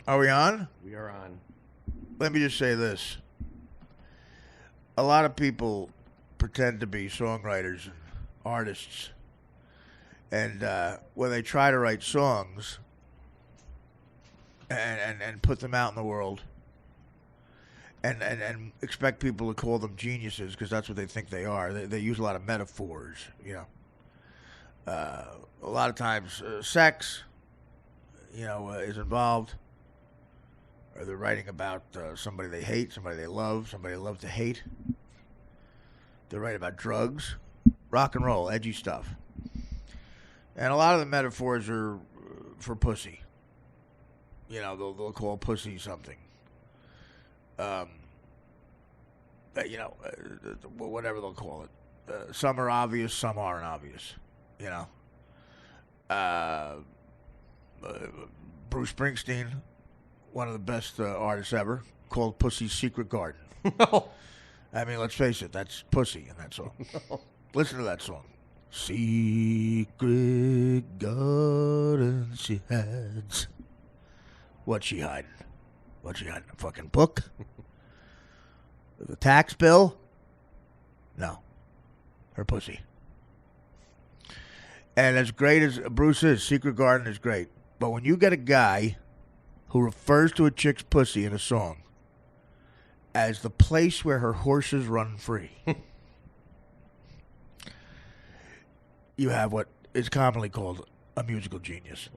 Are we on? We are on. Let me just say this. A lot of people pretend to be songwriters and artists. And when they try to write songs and put them out in the world and expect people to call them geniuses because that's what they think they are, they use a lot of metaphors, you know. A lot of times sex, is involved. Or they're writing about somebody they hate, somebody they love, somebody they love to hate. They're writing about drugs, rock and roll, edgy stuff. And a lot of the metaphors are for pussy. They'll call pussy something. Whatever they'll call it. Some are obvious, some aren't obvious. Bruce Springsteen, one of the best artists ever, called Pussy's Secret Garden. No. I mean, let's face it, that's pussy in that song. No. Listen to that song. Secret garden she hides. What's she hiding? What's she hiding? A fucking book? The tax bill? No. Her pussy. And as great as Bruce is, Secret Garden is great. But when you get a guy who refers to a chick's pussy in a song as the place where her horses run free, you have what is commonly called a musical genius.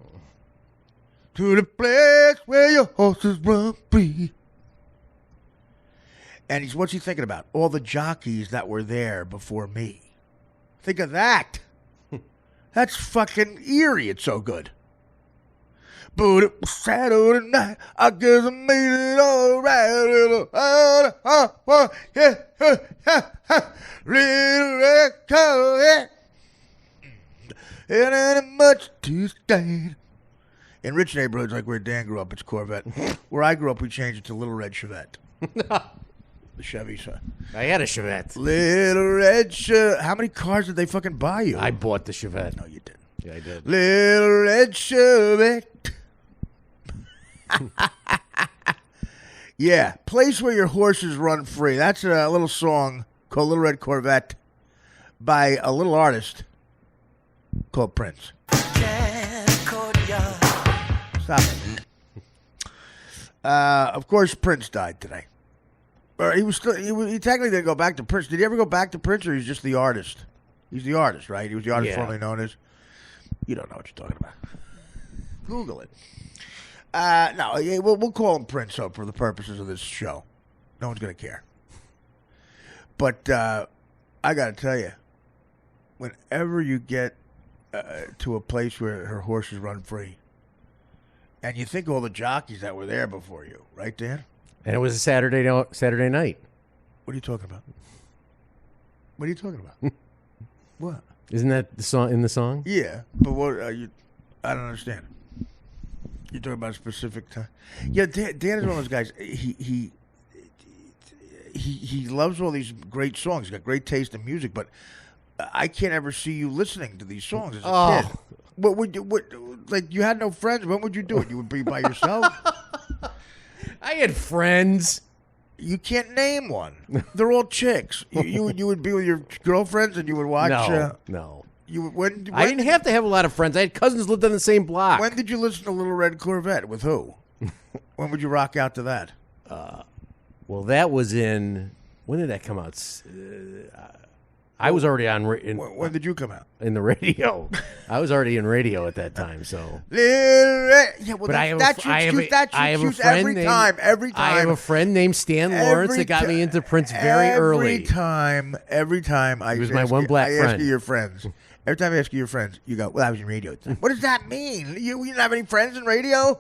To the place where your horses run free. And what's he thinking about? All the jockeys that were there before me. Think of that. That's fucking eerie. It's so good. But it was Saturday night. I guess I made it all right. Little red coat. It ain't much to stand. In rich neighborhoods like where Dan grew up, it's Corvette. Where I grew up, we changed it to Little Red Chevette. The Chevy, son. I had a Chevette. Little Red Chevette. How many cars did they fucking buy you? I bought the Chevette. No, you didn't. Yeah, I did. Little Red Chevette. Yeah, place where your horses run free. That's a little song called Little Red Corvette by a little artist called Prince. Stop it. Of course, Prince died today. Or he technically didn't go back to Prince. Did he ever go back to Prince, or he's just the artist? He's the artist, right? He was the artist formerly known as. You don't know what you're talking about. Google it. No, we'll call him Prince up for the purposes of this show. No one's gonna care. But I gotta tell you, whenever you get to a place where her horses run free, and you think of all the jockeys that were there before you, right, Dan? And it was a Saturday night. What are you talking about? What are you talking about? What? Isn't that the song in the song? Yeah, but what are you? I don't understand. You're talking about a specific time. Yeah, Dan is one of those guys. He loves all these great songs. He's got great taste in music, but I can't ever see you listening to these songs as a kid. What would you? Like you had no friends. When would you do it? You would be by yourself. I had friends. You can't name one. They're all chicks. You would be with your girlfriends and you would watch. No. When I didn't have to have a lot of friends. I had cousins lived on the same block. When did you listen to Little Red Corvette? With who? When would you rock out to that? Well, that was in. When did that come out? I was already on. When did you come out? In the radio. I was already in radio at that time. So. Yeah, well, But I have that's your excuse every time. I have a friend named Stan Lawrence that got me into Prince very early. Every time I He was my one black friend. ask you your friends. Every time I ask you your friends, you go, well, I was in radio at the time. What does that mean? You didn't have any friends in radio?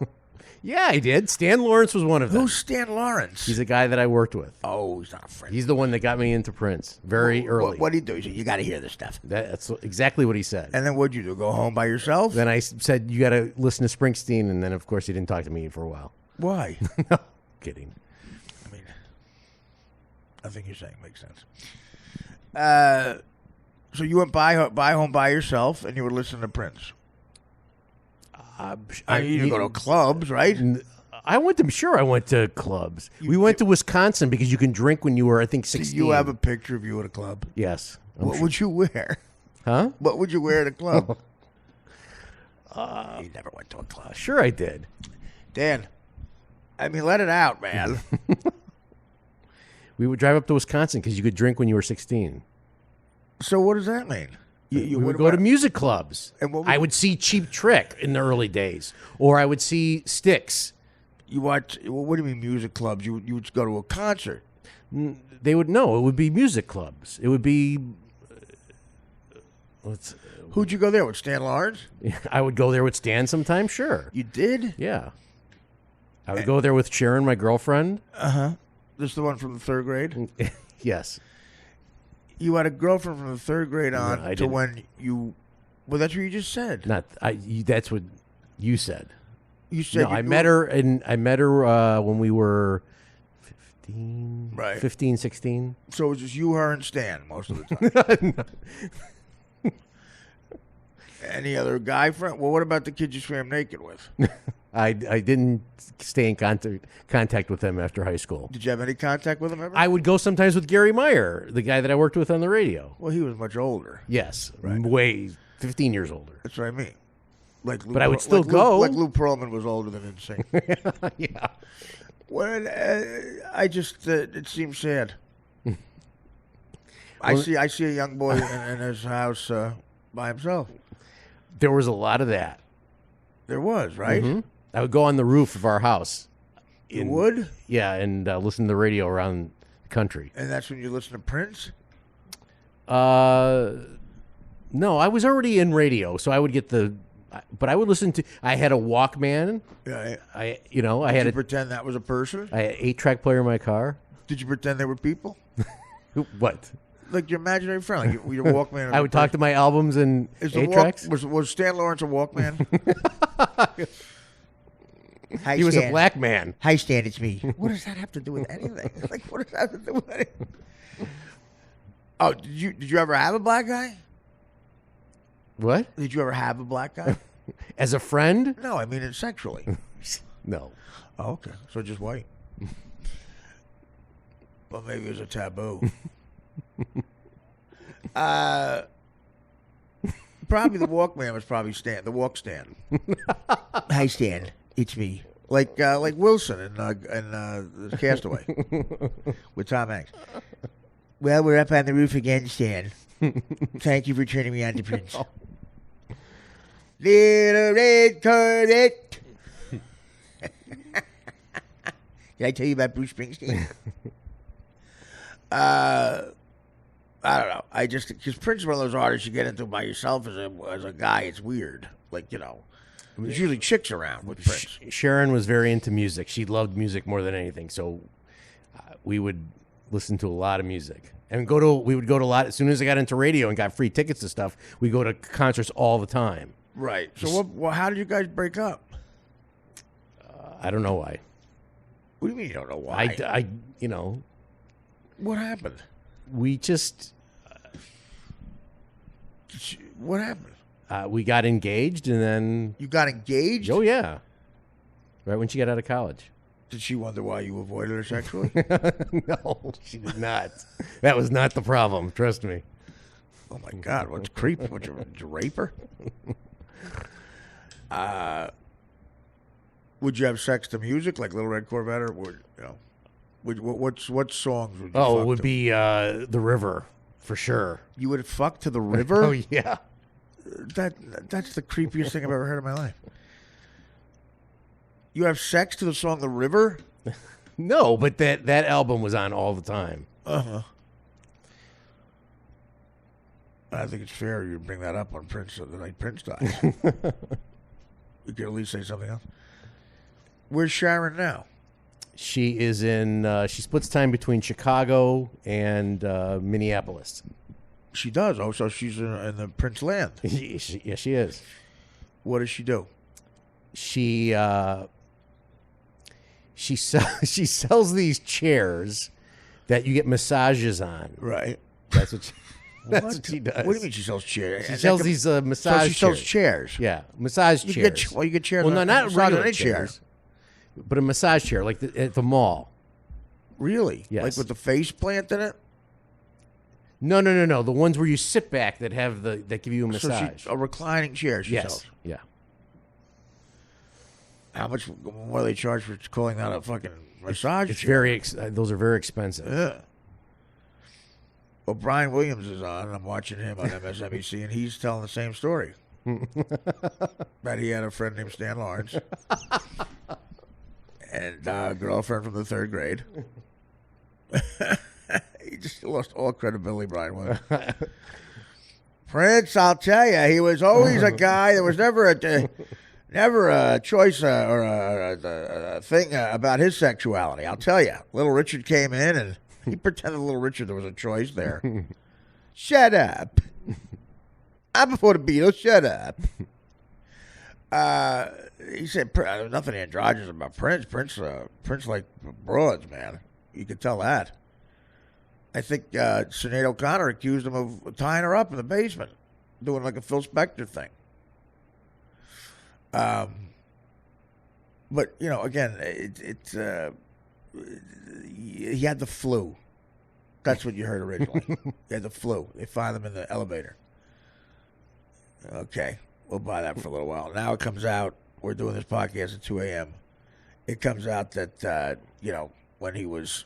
Yeah, I did. Stan Lawrence was one of them. Who's Stan Lawrence? He's a guy that I worked with. Oh, he's not a friend. He's the one that got me into Prince very early. What did he do? He said, you got to hear this stuff. That's exactly what he said. And then what'd you do? Go home by yourself? Then I said, you got to listen to Springsteen. And then, of course, he didn't talk to me for a while. Why? No, kidding. I mean, nothing you're saying makes sense. So you went by home by yourself and you were listening to Prince? You go to clubs, right? I went to clubs. We went to Wisconsin because you can drink when you were, I think, 16. Do you have a picture of you at a club? Yes. What would you wear? Huh? What would you wear at a club? You never went to a club. Sure I did. Dan, I mean, let it out, man. We would drive up to Wisconsin because you could drink when you were 16. So what does that mean? We would go to music clubs. And I would see Cheap Trick in the early days. Or I would see Styx. You watch? What do you mean music clubs? You would go to a concert. They would know. It would be music clubs. It would be... Who'd you go there with? Stan Lawrence? I would go there with Stan sometimes, sure. You did? Yeah. I would go there with Sharon, my girlfriend. Uh-huh. This is the one from the third grade? Yes. You had a girlfriend from the third grade on to didn't. when you... Well, that's what you just said. That's what you said. You said... No, I met her when we were 15, right. 15, 16. So it was just you, her, and Stan most of the time. Any other guy friend? Well, what about the kid you swam naked with? I didn't stay in contact with them after high school. Did you have any contact with him ever? I would go sometimes with Gary Meyer, the guy that I worked with on the radio. Well, he was much older. Yes, right. Way 15 years older. That's what I mean. Like Lou but I would still go. Like Lou Pearlman was older than NSYNC. Yeah. Well, I just it seems sad. I see a young boy in his house by himself. There was a lot of that. There was, right? Mm-hmm. I would go on the roof of our house. You would? Yeah, and listen to the radio around the country. And that's when you listen to Prince? No, I was already in radio, so I would get but I would listen to. I had a Walkman. Yeah. I Did had you pretend that was a person? I had an 8-track player in my car. Did you pretend they were people? What? Like your imaginary friend, like your Walkman. I would talk to my albums and 8-tracks. Was Stan Lawrence a Walkman? Hi, he was Stan. a black man. Hi, Stan, it's me. What does that have to do with anything? Like, what does that have to do with anything? Oh, did you ever have a black guy? What? Did you ever have a black guy? As a friend? No, I mean it sexually. No. Oh, okay. So just white. Well, maybe it was a taboo. Probably the Walkman was probably Stan, the walk stand. Hi, Stan. It's me. Like Wilson in Castaway with Tom Hanks. Well, we're up on the roof again, Stan. Thank you for turning me on to Prince. Oh. Little red Corvette. Did I tell you about Bruce Springsteen? I don't know. Because Prince is one of those artists you get into by yourself as a guy. It's weird. Like, there's usually chicks around with Prince. Sharon was very into music. She loved music more than anything. So we would listen to a lot of music. And we would go to a lot. As soon as I got into radio and got free tickets and stuff, we go to concerts all the time. Right. So how did you guys break up? I don't know why. What do you mean you don't know why? What happened? We just... what happened? We got engaged and then... You got engaged? Oh, yeah. Right when she got out of college. Did she wonder why you avoided her sexually? No, she did not. That was not the problem. Trust me. Oh, my God. What's creep? What, you rape her? Would you have sex to music like Little Red Corvette or what songs would you fuck it would to? be The River for sure. You would fuck to The River? Oh yeah. That's the creepiest thing I've ever heard in my life. You have sex to the song The River? No, but that album was on all the time. Uh-huh. I think it's fair you bring that up on Prince the night Prince dies. You could at least say something else. Where's Sharon now? She is she splits time between Chicago and Minneapolis. She does? Oh, so she's in the Prince land. Yes, she is. What does she do? She sells these chairs that you get massages on. Right. That's what That's what she does. What do you mean she sells chairs? She sells these massage So she sells chairs. Yeah, massage You chairs. you get chairs. Well, no, not massage regular any chairs, but a massage chair, like at the mall. Really? Yes. Like with the face plant in it? No. The ones where you sit back that have that give you a massage. So a reclining chair she sells. Yeah. How much more do they charge for calling that a fucking massage It's chair? those are very expensive. Yeah. Well, Brian Williams is on, and I'm watching him on MSNBC, and he's telling the same story. That he had a friend named Stan Lawrence and a girlfriend from the third grade. He just lost all credibility, Brian Williams. Prince, I'll tell you, he was always a guy. There was never a choice or a thing about his sexuality. I'll tell you. Little Richard came in, and he pretended Little Richard there was a choice there. Shut up. I'm before the Beatles. Shut up. He said nothing androgynous about Prince. Prince like broads, man. You could tell that. I think Sinead O'Connor accused him of tying her up in the basement, doing like a Phil Spector thing. But you know, again, he had the flu. That's what you heard originally. He had the flu. They found him in the elevator. Okay, we'll buy that for a little while. Now it comes out. We're doing this podcast at 2 a.m. It comes out that when he was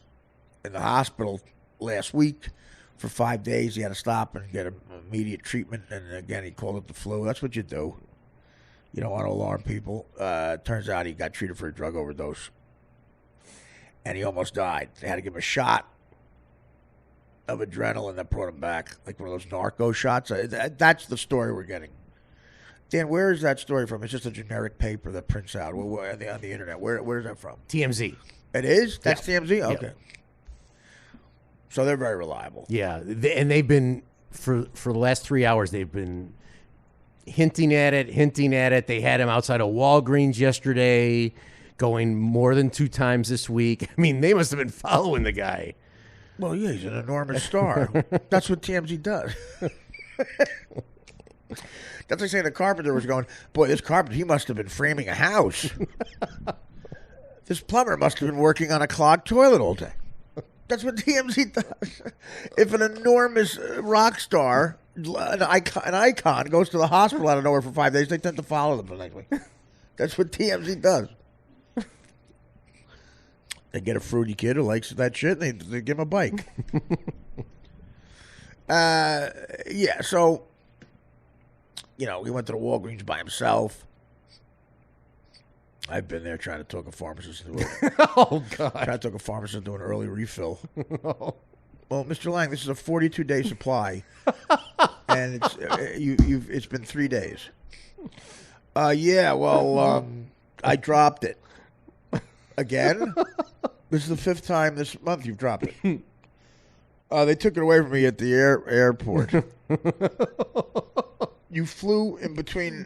in the hospital last week for 5 days, he had to stop and get immediate treatment. And again, he called it the flu. That's what you do. You don't want to alarm people. Turns out he got treated for a drug overdose. And he almost died. They had to give him a shot of adrenaline that brought him back, like one of those narco shots. That's the story we're getting. Dan, where is that story from? It's just a generic paper that prints out on the internet. Where is that from? TMZ. It is? That's TMZ? Okay. Yeah. So they're very reliable. Yeah, and they've been, for the last 3 hours, they've been hinting at it. They had him outside of Walgreens yesterday, going more than 2 times this week. I mean, they must have been following the guy. Well, yeah, he's an enormous star. That's what TMZ does. That's like saying the carpenter was going, boy, this carpenter, he must have been framing a house. This plumber must have been working on a clogged toilet all day. That's what TMZ does. If an enormous rock star, an icon, goes to the hospital out of nowhere for 5 days, they tend to follow them for the next week. That's what TMZ does. They get a fruity kid who likes that shit, and they give him a bike. Yeah, so, he went to the Walgreens by himself. I've been there trying to talk a pharmacist into it. Oh, God. Trying to talk a pharmacist into an early refill. Well, Mr. Lang, this is a 42-day supply, and it's been 3 days. Yeah, well, I dropped it. Again? This is the 5th time this month you've dropped it. They took it away from me at the airport. You flew in between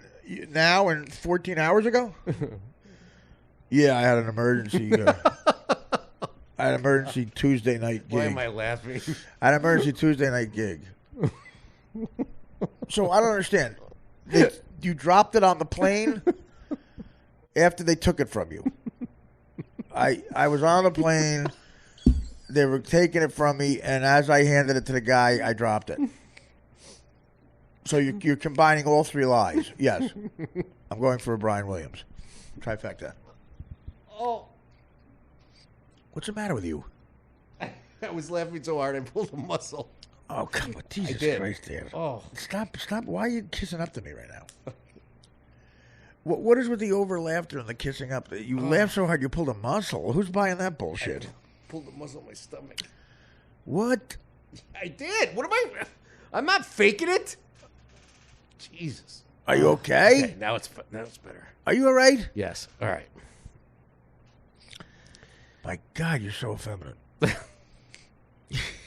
now and 14 hours ago? Yeah, I had an emergency. I had an emergency Tuesday night gig. Why am I laughing? I had an emergency Tuesday night gig. So I don't understand. You dropped it on the plane after they took it from you. I was on the plane. They were taking it from me, and as I handed it to the guy, I dropped it. So you're combining all 3 lies. Yes. I'm going for a Brian Williams. Trifecta. Oh. What's the matter with you? I was laughing so hard I pulled a muscle. Oh, come on. Jesus Christ, Dan. Oh. Stop. Why are you kissing up to me right now? What is with the over laughter and the kissing up? You laugh so hard you pulled a muscle. Who's buying that bullshit? I pulled a muscle in my stomach. What? I did. What am I? I'm not faking it. Jesus. Are you okay? Okay, now it's better. Are you all right? Yes. All right. My God, you're so effeminate.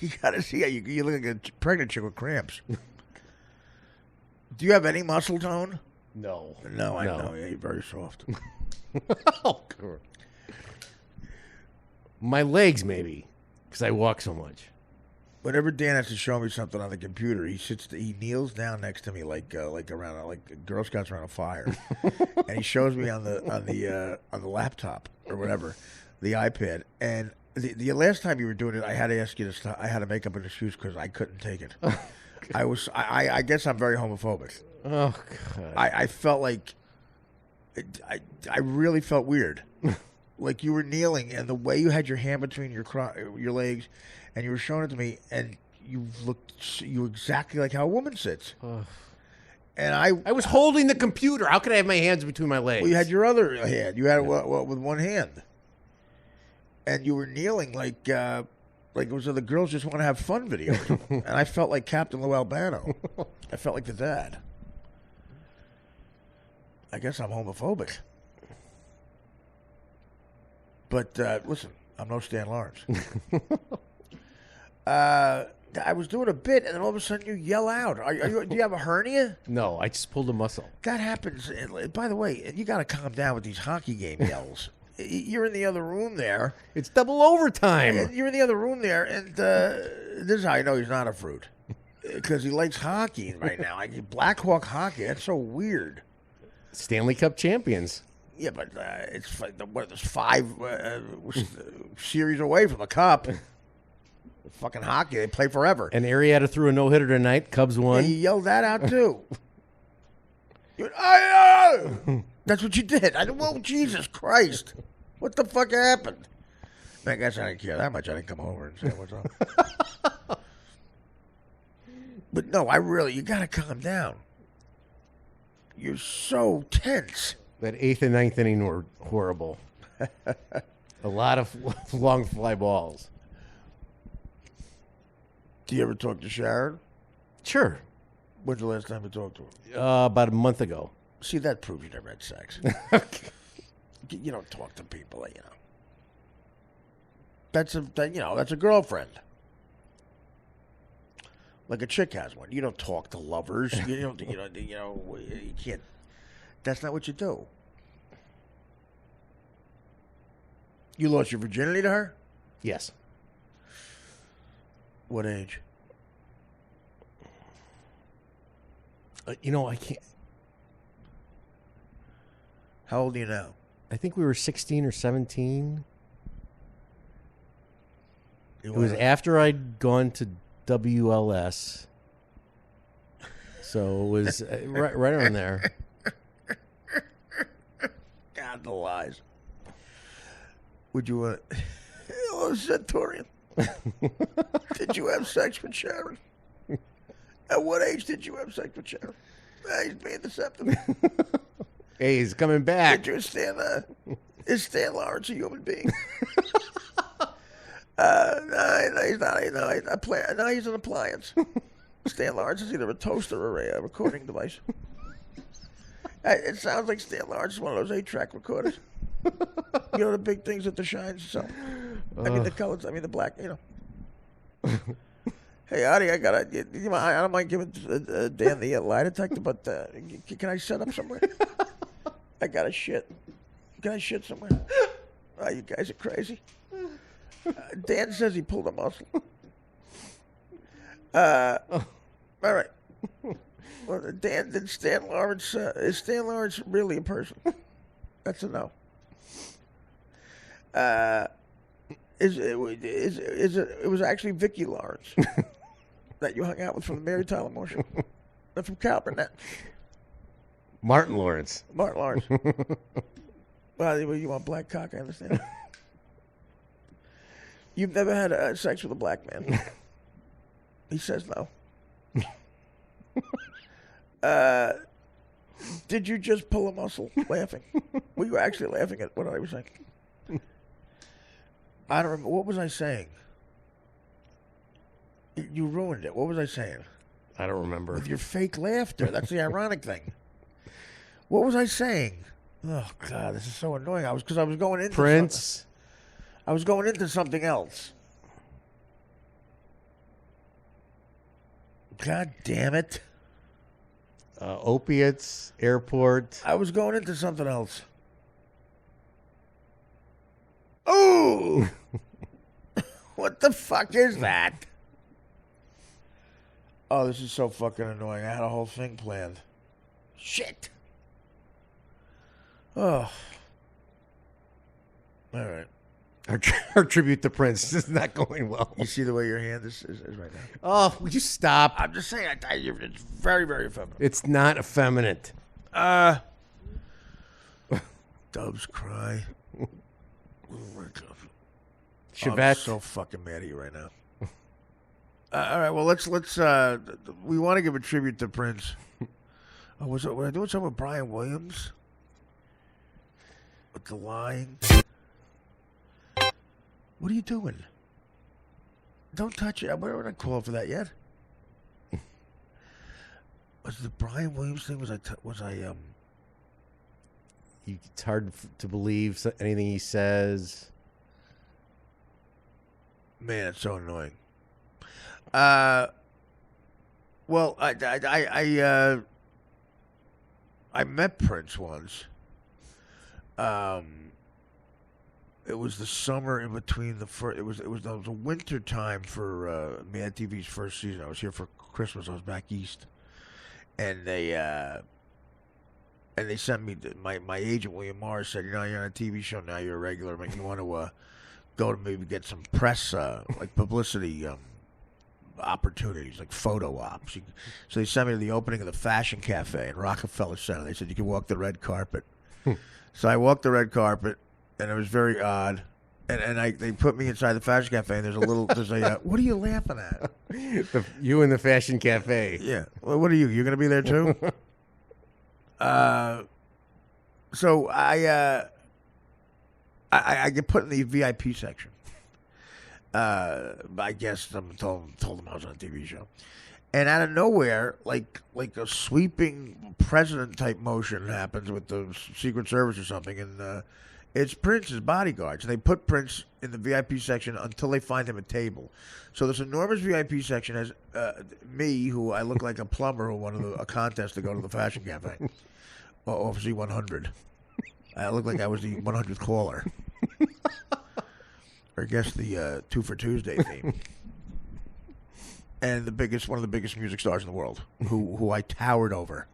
You got to see how you look like a pregnant chick with cramps. Do you have any muscle tone? No. No, I know. Yeah, you're very soft. Oh, God. My legs, maybe, because I walk so much. Whenever Dan has to show me something on the computer, he kneels down next to me like around like Girl Scouts around a fire, and he shows me on the laptop or whatever, the iPad. And the last time you were doing it, I had to ask you to stop. I had to make up an excuse because I couldn't take it. I guess I'm very homophobic. Oh God! I felt like I really felt weird. Like you were kneeling, and the way you had your hand between your legs, and you were showing it to me, and you were exactly like how a woman sits. And I was holding the computer. How could I have my hands between my legs? Well, you had your other hand. You had it with one hand, and you were kneeling like it was the girls just want to have fun videos. And I felt like Captain Lou Albano. I felt like the dad. I guess I'm homophobic. But listen, I'm no Stan Lawrence. I was doing a bit, and then all of a sudden you yell out. Do you have a hernia? No, I just pulled a muscle. That happens. By the way, you got to calm down with these hockey game yells. You're in the other room there. It's double overtime. You're in the other room there, and this is how I know he's not a fruit. Because he likes hockey right now. Black Hawk hockey, that's so weird. Stanley Cup champions. Yeah, but there's 5 series away from the cup. Fucking hockey, they play forever. And Arrieta threw a no-hitter tonight. Cubs won. Yeah, you yelled that out, too. That's what you did. Well, Jesus Christ. What the fuck happened? I guess I didn't care that much. I didn't come over and say what's up. But no, you got to calm down. You're so tense. That 8th and 9th inning were horrible. A lot of long fly balls. Do you ever talk to Sharon? Sure. When's the last time you talked to her? About a month ago. See, that proves you never had sex. You don't talk to people, you know. That's a girlfriend. Like a chick has one. You don't talk to lovers. You can't. That's not what you do. You lost your virginity to her? Yes. What age? I can't. How old are you now? I think we were 16 or 17. It was after I'd gone to WLS. So it was right around there. God, the lies. Would you hello, Centurion. Did you have sex with Sharon? At what age did you have sex with Sharon? He's being deceptive. Hey, he's coming back. Did you is Stan Lawrence a human being? No, he's not. No, he's an appliance. Stan Lawrence is either a toaster or a recording device. It sounds like Stan Lawrence is one of those 8-track recorders. You know the big things with the shines. So, I mean the colors. I mean the black. You know. Hey, Artie, I don't mind giving Dan the lie detector, but can I set up somewhere? I got to shit. Can I shit somewhere? Oh, you guys are crazy. Dan says he pulled a muscle. All right. Well, Dan, is Stan Lawrence really a person? That's a no. It was actually Vicki Lawrence that you hung out with from the Mary Tyler Moore Show. That's from Cal Burnett. Martin Lawrence. Martin Lawrence. Well, you want black cock, I understand. You've never had sex with a black man. He says no. Did you just pull a muscle laughing? Were you actually laughing at what I was saying? I don't remember. What was I saying? You ruined it. What was I saying? I don't remember. With your fake laughter. That's the ironic thing. What was I saying? Oh, God, this is so annoying. I was going into Prince. I was going into something else. God damn it. Opiates, airport. I was going into something else. Oh! What the fuck is that? Oh, this is so fucking annoying. I had a whole thing planned. Shit. Oh. All right. Our tribute to Prince is not going well. You see the way your hand is right now? Oh, would you stop? I'm just saying, it's very, very effeminate. It's not effeminate. Doves cry. Chevette. I'm so fucking mad at you right now. All right, well, let's. We want to give a tribute to Prince. Oh, was I doing something with Brian Williams? With the line? What are you doing? Don't touch it. We're not called for that yet. Was the Brian Williams thing? It's hard to believe anything he says. Man, it's so annoying. Well, I met Prince once. It was the summer in between the first. It was a winter time for Mad TV's first season. I was here for Christmas. I was back east, and they sent me my agent William Morris said, you're on a TV show now. You're a regular. You want to go to maybe get some press like publicity opportunities, like photo ops. So they sent me to the opening of the Fashion Cafe in Rockefeller Center. They said you can walk the red carpet. So I walked the red carpet. And it was very odd, and they put me inside the Fashion Cafe, and there's a what are you laughing at? You in the Fashion Cafe. Yeah. Well, what are you? You're gonna be there too? So I get put in the VIP section. I guess I told them I was on a TV show, and out of nowhere, like a sweeping president type motion happens with the Secret Service or something, and. It's Prince's bodyguards. They put Prince in the VIP section until they find him a table. So this enormous VIP section has me, who I look like a plumber who won a contest to go to the Fashion Cafe. Or Z100. I look like I was the 100th caller. Or I guess the 2 for Tuesday theme. And one of the biggest music stars in the world, who I towered over.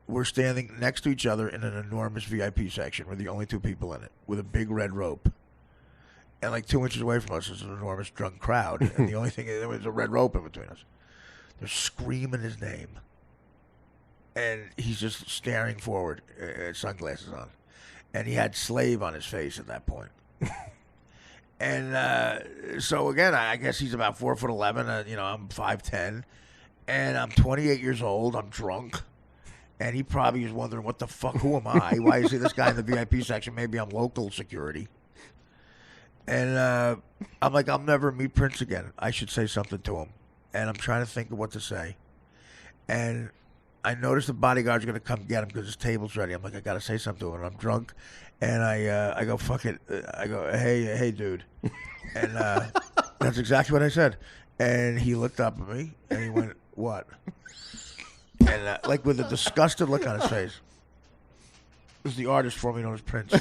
We're standing next to each other in an enormous VIP section. We're the only two people in it, with a big red rope. And like 2 inches away from us is an enormous drunk crowd. And the only thing is there was a red rope in between us. They're screaming his name. And he's just staring forward, sunglasses on. And he had slave on his face at that point. And so again, I guess he's about 4'11". I'm 5'10", and I'm 28 years old. I'm drunk. And he probably is wondering, what the fuck, who am I? Why is this guy in the VIP section? Maybe I'm local security. And I'm like, I'll never meet Prince again. I should say something to him. And I'm trying to think of what to say. And I notice the bodyguards are going to come get him because his table's ready. I'm like, I got to say something to him. And I'm drunk. And I go, fuck it. I go, hey, dude. And that's exactly what I said. And he looked up at me, and he went, what? And like with a disgusted look on his face. This is the artist formerly known as Prince.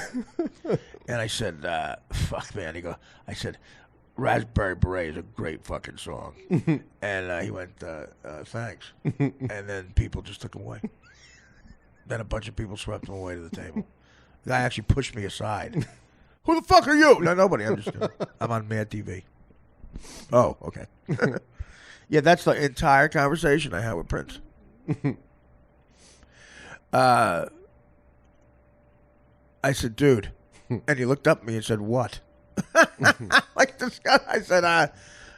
And I said, fuck, man. I said, Raspberry Beret is a great fucking song. And he went, thanks. And then people just took him away. Then a bunch of people swept him away to the table. The guy actually pushed me aside. Who the fuck are you? No, nobody. I'm on Mad TV. Oh, okay. Yeah, that's the entire conversation I had with Prince. I said, dude. And he looked up at me and said, what? Like this guy. I said,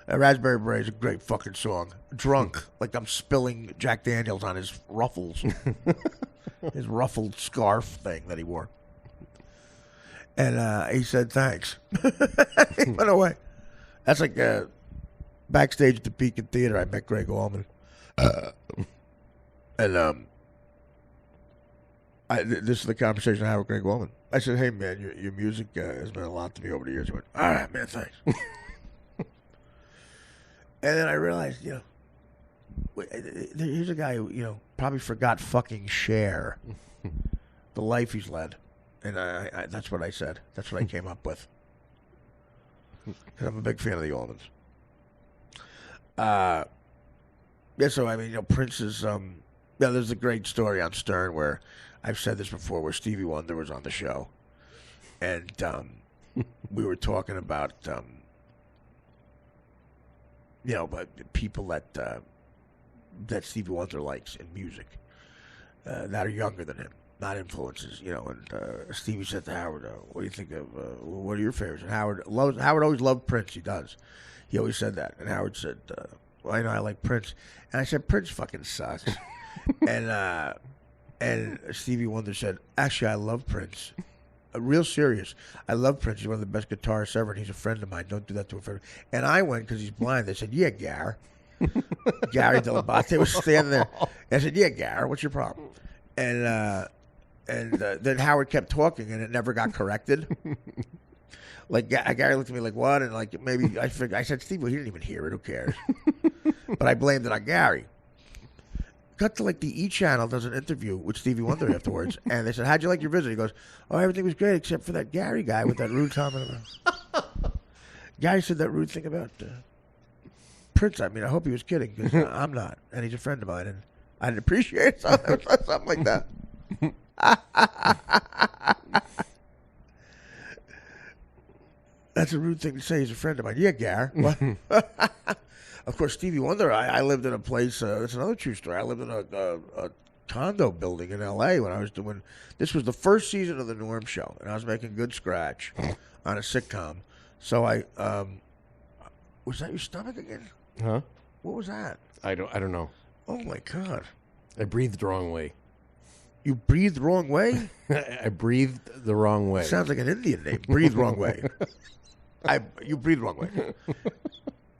Raspberry Beret is a great fucking song. Drunk. Like I'm spilling Jack Daniels on his ruffles. His ruffled scarf thing that he wore. And he said, thanks. He went away. That's like backstage at the Beacon Theater. I met Greg Allman. And this is the conversation I had with Greg Allman. I said, hey, man, your music has meant a lot to me over the years. He went, all right, man, thanks. And then I realized, here's a guy who, probably forgot fucking Cher, the life he's led. And I that's what I said. That's what I came up with. Because I'm a big fan of the Allmans. Yeah, so I mean, Prince is. Yeah, there's a great story on Stern where I've said this before, where Stevie Wonder was on the show, and we were talking about, but people that Stevie Wonder likes in music that are younger than him, not influences, And Stevie said to Howard, "What do you think of? What are your favorites?" And Howard always loved Prince. He does. He always said that. And Howard said, "Well, I know I like Prince." And I said, "Prince fucking sucks." and Stevie Wonder said, "Actually, I love Prince. Real serious. I love Prince. He's one of the best guitarists ever, and he's a friend of mine. Don't do that to a friend." And I went, because he's blind. They said, "Yeah, Gar." Gary Delabate was standing there. And I said, "Yeah, Gar, what's your problem?" And then Howard kept talking, and it never got corrected. Like, Gary looked at me like, "What?" And like, maybe I said, "Steve, well, he didn't even hear it. Who cares?" But I blamed it on Gary. Cut to like the E! Channel does an interview with Stevie Wonder afterwards, and they said, "How'd you like your visit?" He goes, "Oh, everything was great except for that Gary guy with that rude comment." Gary said that rude thing about Prince. I mean, I hope he was kidding, because I'm not, and he's a friend of mine, and I'd appreciate something like that. That's a rude thing to say. He's a friend of mine. Yeah, Gar. Of course, Stevie Wonder, I lived in a place, that's another true story. I lived in a condo building in L.A. when I was doing, this was the first season of The Norm Show, and I was making good scratch on a sitcom. So was that your stomach again? Huh? What was that? I don't know. Oh, my God. I breathed the wrong way. You breathed the wrong way? I breathed the wrong way. Sounds like an Indian name. Breathe wrong way. You breathe the wrong way.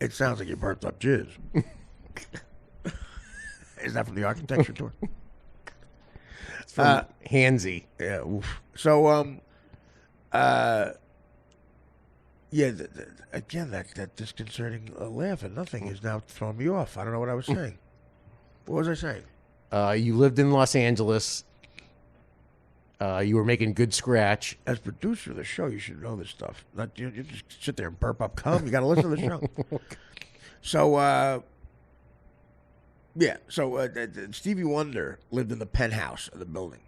It sounds like you burped up jizz. Is that from the architecture tour? It's from Hansy. Yeah. Oof. So, again, that disconcerting laugh at nothing is now throwing me off. I don't know what I was saying. What was I saying? You lived in Los Angeles. You were making good scratch. As producer of the show, you should know this stuff. Not you just sit there and burp up cum. You got to listen to the show. So, Stevie Wonder lived in the penthouse of the building.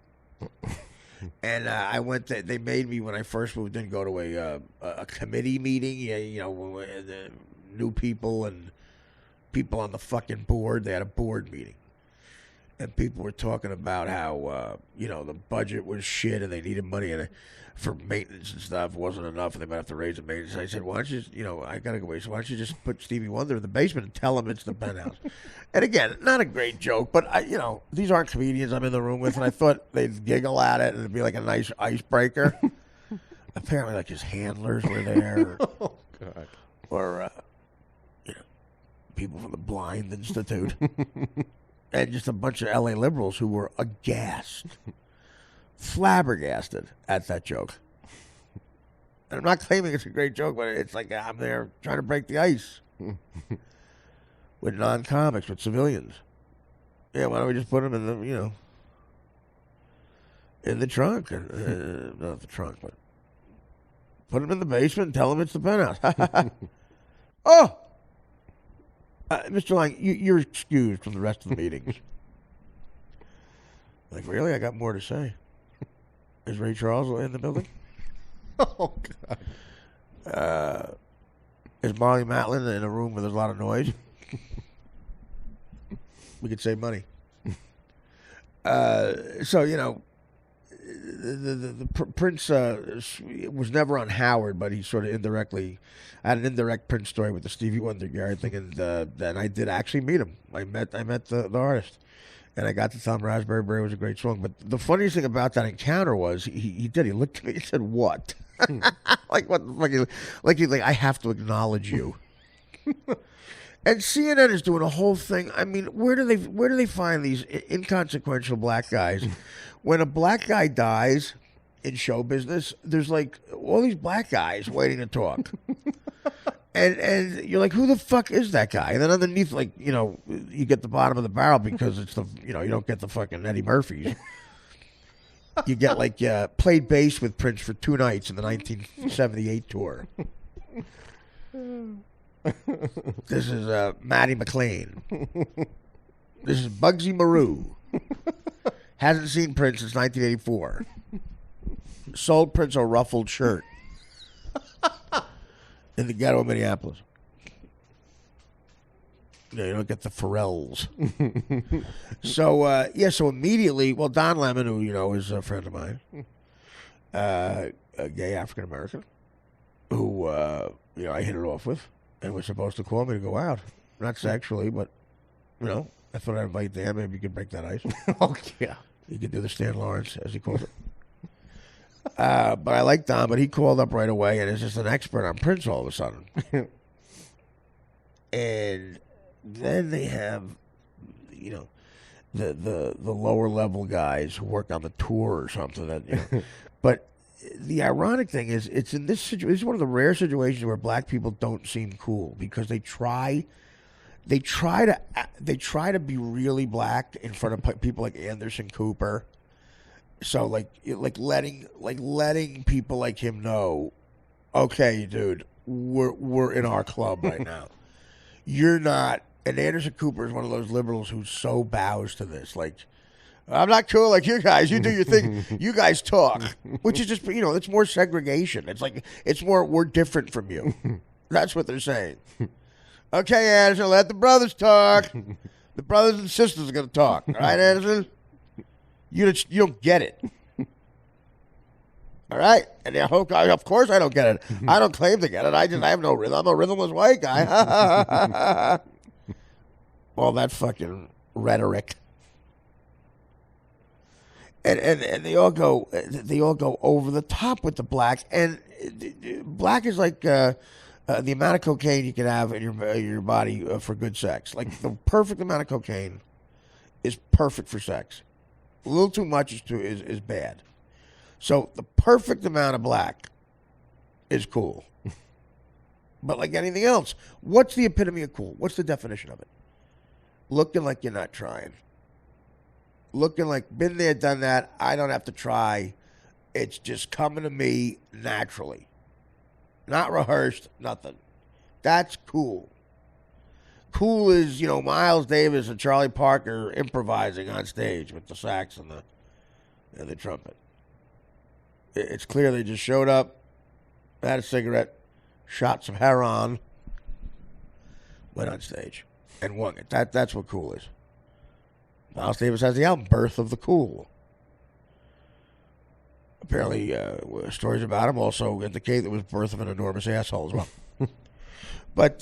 And I went. They made me, when I first moved in, go to a committee meeting. Yeah, the new people and people on the fucking board. They had a board meeting. And people were talking about how, the budget was shit and they needed money for maintenance and stuff. It wasn't enough and they might have to raise the maintenance. I said, why don't you just, I got to go away. So why don't you just put Stevie Wonder in the basement and tell him it's the penthouse? And again, not a great joke, but, these aren't comedians I'm in the room with. And I thought they'd giggle at it and it'd be like a nice icebreaker. Apparently, like, his handlers were there. Oh, God. Or people from the Blind Institute. And just a bunch of L.A. liberals who were aghast, flabbergasted at that joke. And I'm not claiming it's a great joke, but it's like I'm there trying to break the ice with non-comics, with civilians. Yeah, why don't we just put them in the, in the trunk? Not the trunk, but put them in the basement and tell them it's the penthouse. Oh! Mr. Lang, you're excused from the rest of the meetings. Like, really? I got more to say. Is Ray Charles in the building? Oh, God. Is Molly Matlin in a room where there's a lot of noise? We could save money. The Prince was never on Howard, but he sort of indirectly. I had an indirect Prince story with the Stevie Wonder Gary thing, and I did actually meet him. I met the artist, and I got to tell him Raspberry Beret was a great song. But the funniest thing about that encounter was he looked at me and said, "What?" Like, what the fuck? Like I have to acknowledge you. And CNN is doing a whole thing. I mean, where do they find these inconsequential black guys? When a black guy dies in show business, there's like all these black guys waiting to talk. and you're like, who the fuck is that guy? And then underneath, like, you get the bottom of the barrel because it's you don't get the fucking Eddie Murphys. You get like played bass with Prince for 2 nights in the 1978 tour. This is Matty McLean. This is Bugsy Maru. Hasn't seen Prince since 1984. Sold Prince a ruffled shirt in the ghetto of Minneapolis. You don't get the Pharrells. So immediately, well, Don Lemon, who, is a friend of mine, a gay African-American, who, I hit it off with, and was supposed to call me to go out. Not sexually, but, I thought I'd invite Dan. Maybe you could break that ice. Oh, yeah. You could do the Stan Lawrence, as he calls it. But I like Don, but he called up right away and is just an expert on Prince all of a sudden. And then they have, the lower level guys who work on the tour or something. But the ironic thing is, it's in this situation. This is one of the rare situations where black people don't seem cool because they try to be really black in front of people like Anderson Cooper. So like letting people like him know, okay, dude, we're in our club right now. You're not. And Anderson Cooper is one of those liberals who so bows to this. Like, I'm not cool like you guys. You do your thing. You guys talk, which is just it's more segregation. It's like we're different from you. That's what they're saying. Okay, Anderson, let the brothers talk. The brothers and sisters are going to talk. All right, Anderson? You don't get it. All right? And of course I don't get it. I don't claim to get it. I have no rhythm. I'm a rhythmless white guy. All that fucking rhetoric. And they all go over the top with the black. And black is like... the amount of cocaine you can have in your body for good sex. Like, the perfect amount of cocaine is perfect for sex. A little too much is bad. So the perfect amount of black is cool. But like anything else, what's the epitome of cool? What's the definition of it? Looking like you're not trying. Looking like, been there, done that. I don't have to try. It's just coming to me naturally. Not rehearsed, nothing. That's cool. Cool is, Miles Davis and Charlie Parker improvising on stage with the sax and the trumpet. It's clear they just showed up, had a cigarette, shot some heroin, went on stage, and won it. That's what cool is. Miles Davis has the album, Birth of the Cool. Apparently, stories about him also indicate it was birth of an enormous asshole as well. But,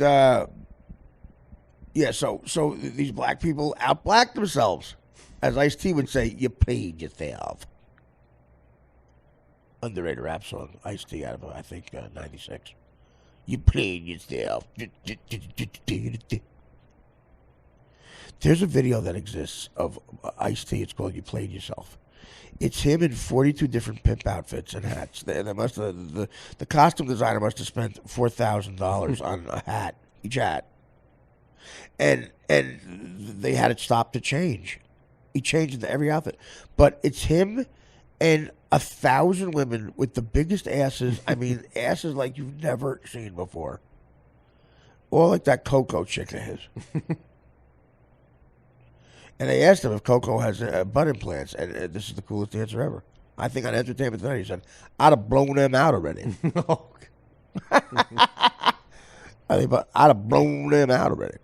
so these black people out-black themselves. As Ice-T would say, you played yourself. Underrated rap song, Ice-T out of, I think, 96. You played yourself. There's a video that exists of Ice-T. It's called You Played Yourself. It's him in 42 different pimp outfits and hats. The costume designer must have spent $4,000 on a hat, each hat. And they had it stopped to change. He changed into every outfit. But it's him and 1,000 women with the biggest asses. I mean, asses like you've never seen before. All like that Coco chick of his. And they asked him if Coco has butt implants, and this is the coolest answer ever. I think on Entertainment Tonight, he said, I'd have blown them out already. I'd have blown them out already.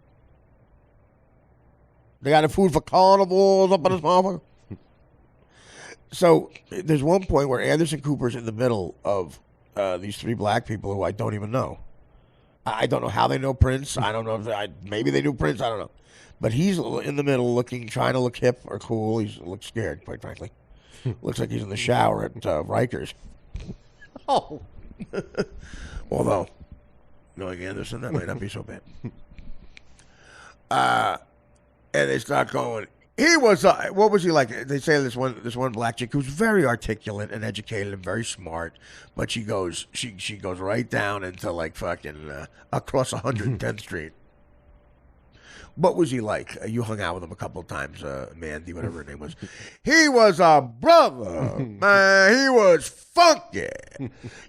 They got the food for carnivals up in this motherfucker. So there's one point where Anderson Cooper's in the middle of these three black people who I don't even know. I don't know how they know Prince. I don't know if maybe they knew Prince. I don't know. But he's in the middle trying to look hip or cool. He looks scared, quite frankly. Looks like he's in the shower at Rikers. Oh. Although, knowing Anderson, that might not be so bad. And they start going, he was, what was he like? They say this one black chick who's very articulate and educated and very smart, but she goes right down into like fucking across 110th Street. What was he like? You hung out with him a couple of times, Mandy, whatever her name was. He was a brother, man. He was funky.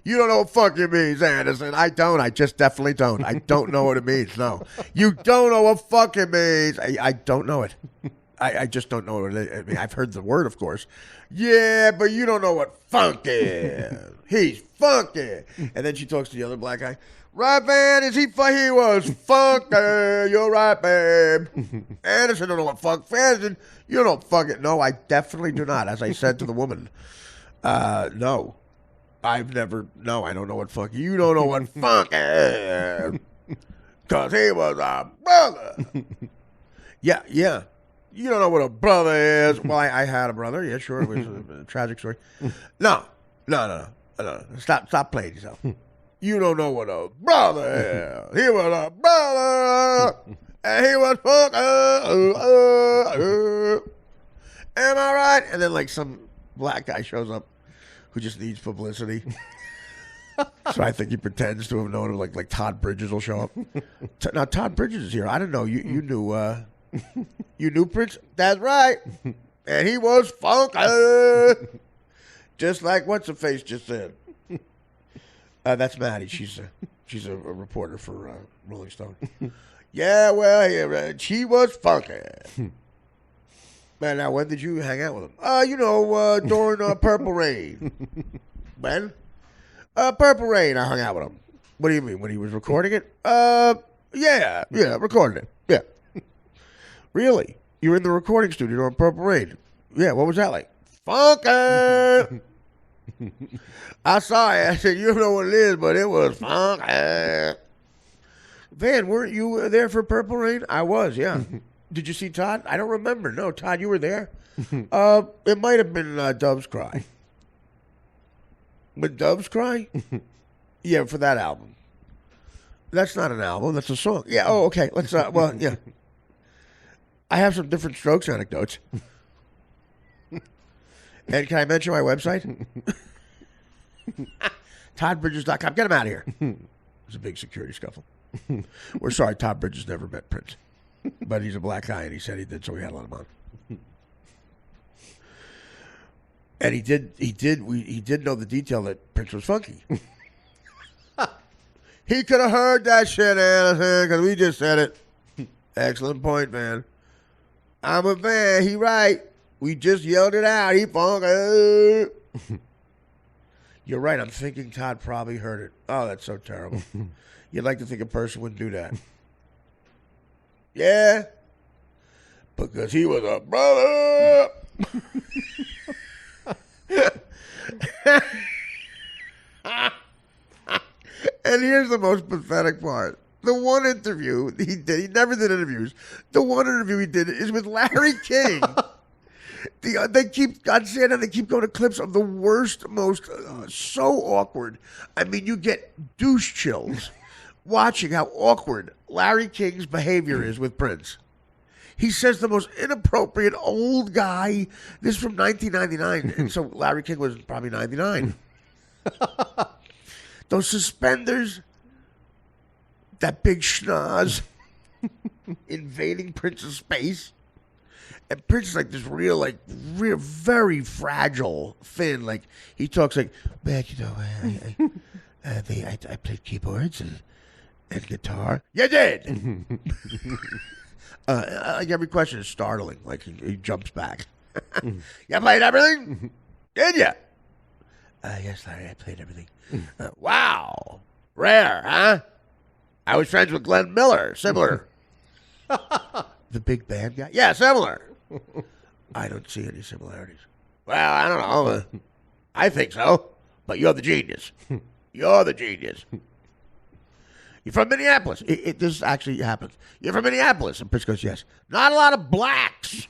You don't know what funky means, Anderson. I don't. I just definitely don't. I don't know what it means. No, you don't know what funky means. I don't know it. I just don't know what it is. I mean, I've heard the word, of course. Yeah, but you don't know what funky is. He's funky. And then she talks to the other black guy. Right, man, is he funky? He was funky. You're right, babe. Anderson don't know what funk. Anderson, you don't fuck it. No, I definitely do not. As I said to the woman, no. I've never, no, I don't know what funky. You don't know what funk is. Because he was a brother. Yeah. You don't know what a brother is. Well, I had a brother. Yeah, sure. It was a tragic story. No. Stop playing yourself. You don't know what a brother is. He was a brother. And he was fucking. Am I right? And then, like, some black guy shows up who just needs publicity. So I think he pretends to have known him. Like Todd Bridges will show up. Now, Todd Bridges is here. I don't know. You knew. You knew Prince? That's right. And he was funky. Just like what's-her-face just said. That's Maddie. She's a reporter for Rolling Stone. Yeah, well, she was funky. Man, now, when did you hang out with him? During Purple Rain. When? Purple Rain, I hung out with him. What do you mean, when he was recording it? Yeah, recording it. Yeah. Really? You were in the recording studio on Purple Rain? Yeah, what was that like? Funky! I saw it. I said, you don't know what it is, but it was funky. Van, weren't you there for Purple Rain? I was, yeah. Did you see Todd? I don't remember. No, Todd, you were there? It might have been Doves Cry. But Doves Cry? Yeah, for that album. That's not an album. That's a song. Yeah, oh, okay. Let's, yeah. I have some different Strokes anecdotes. And can I mention my website? ToddBridges.com. Get him out of here. It was a big security scuffle. We're sorry, Todd Bridges never met Prince. But he's a black guy, and he said he did, so we had to let him on. And he did know the detail that Prince was funky. He could have heard that shit, Anderson, because we just said it. Excellent point, man. I'm a fan. He right. We just yelled it out. He funky. You're right. I'm thinking Todd probably heard it. Oh, that's so terrible. You'd like to think a person would do that. Yeah. Because he was a brother. And here's the most pathetic part. The one interview he did, he never did interviews. The one interview he did is with Larry King. They keep going to clips of the worst, most, so awkward. I mean, you get douche chills watching how awkward Larry King's behavior is with Prince. He says the most inappropriate old guy. This is from 1999. And so Larry King was probably 99. Those suspenders, that big schnoz invading Prince's space. And Prince is like this real, very fragile, thin. Like, he talks like, man, I played keyboards and guitar. You did! Like, every question is startling. Like, he jumps back. You played everything? Did you? Yes, Larry, I played everything. Wow. Rare, huh? I was friends with Glenn Miller. Similar. The big band guy? Yeah, similar. I don't see any similarities. Well, I don't know. I think so. But you're the genius. You're the genius. You're from Minneapolis. This actually happens. You're from Minneapolis. And Prince goes, yes. Not a lot of blacks.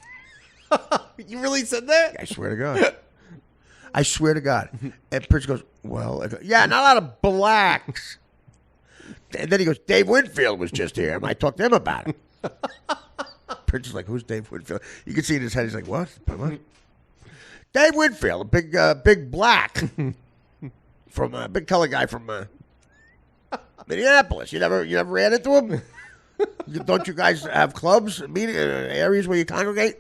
You really said that? I swear to God. I swear to God. And Prince goes, well, yeah, not a lot of blacks. And then he goes, Dave Winfield was just here. And I talked to him about it. Prince is like, who's Dave Winfield? You can see in his head, he's like, what? Dave Winfield, a big black from a big color guy from Minneapolis. You never ran into him? Don't you guys have clubs, meeting areas where you congregate?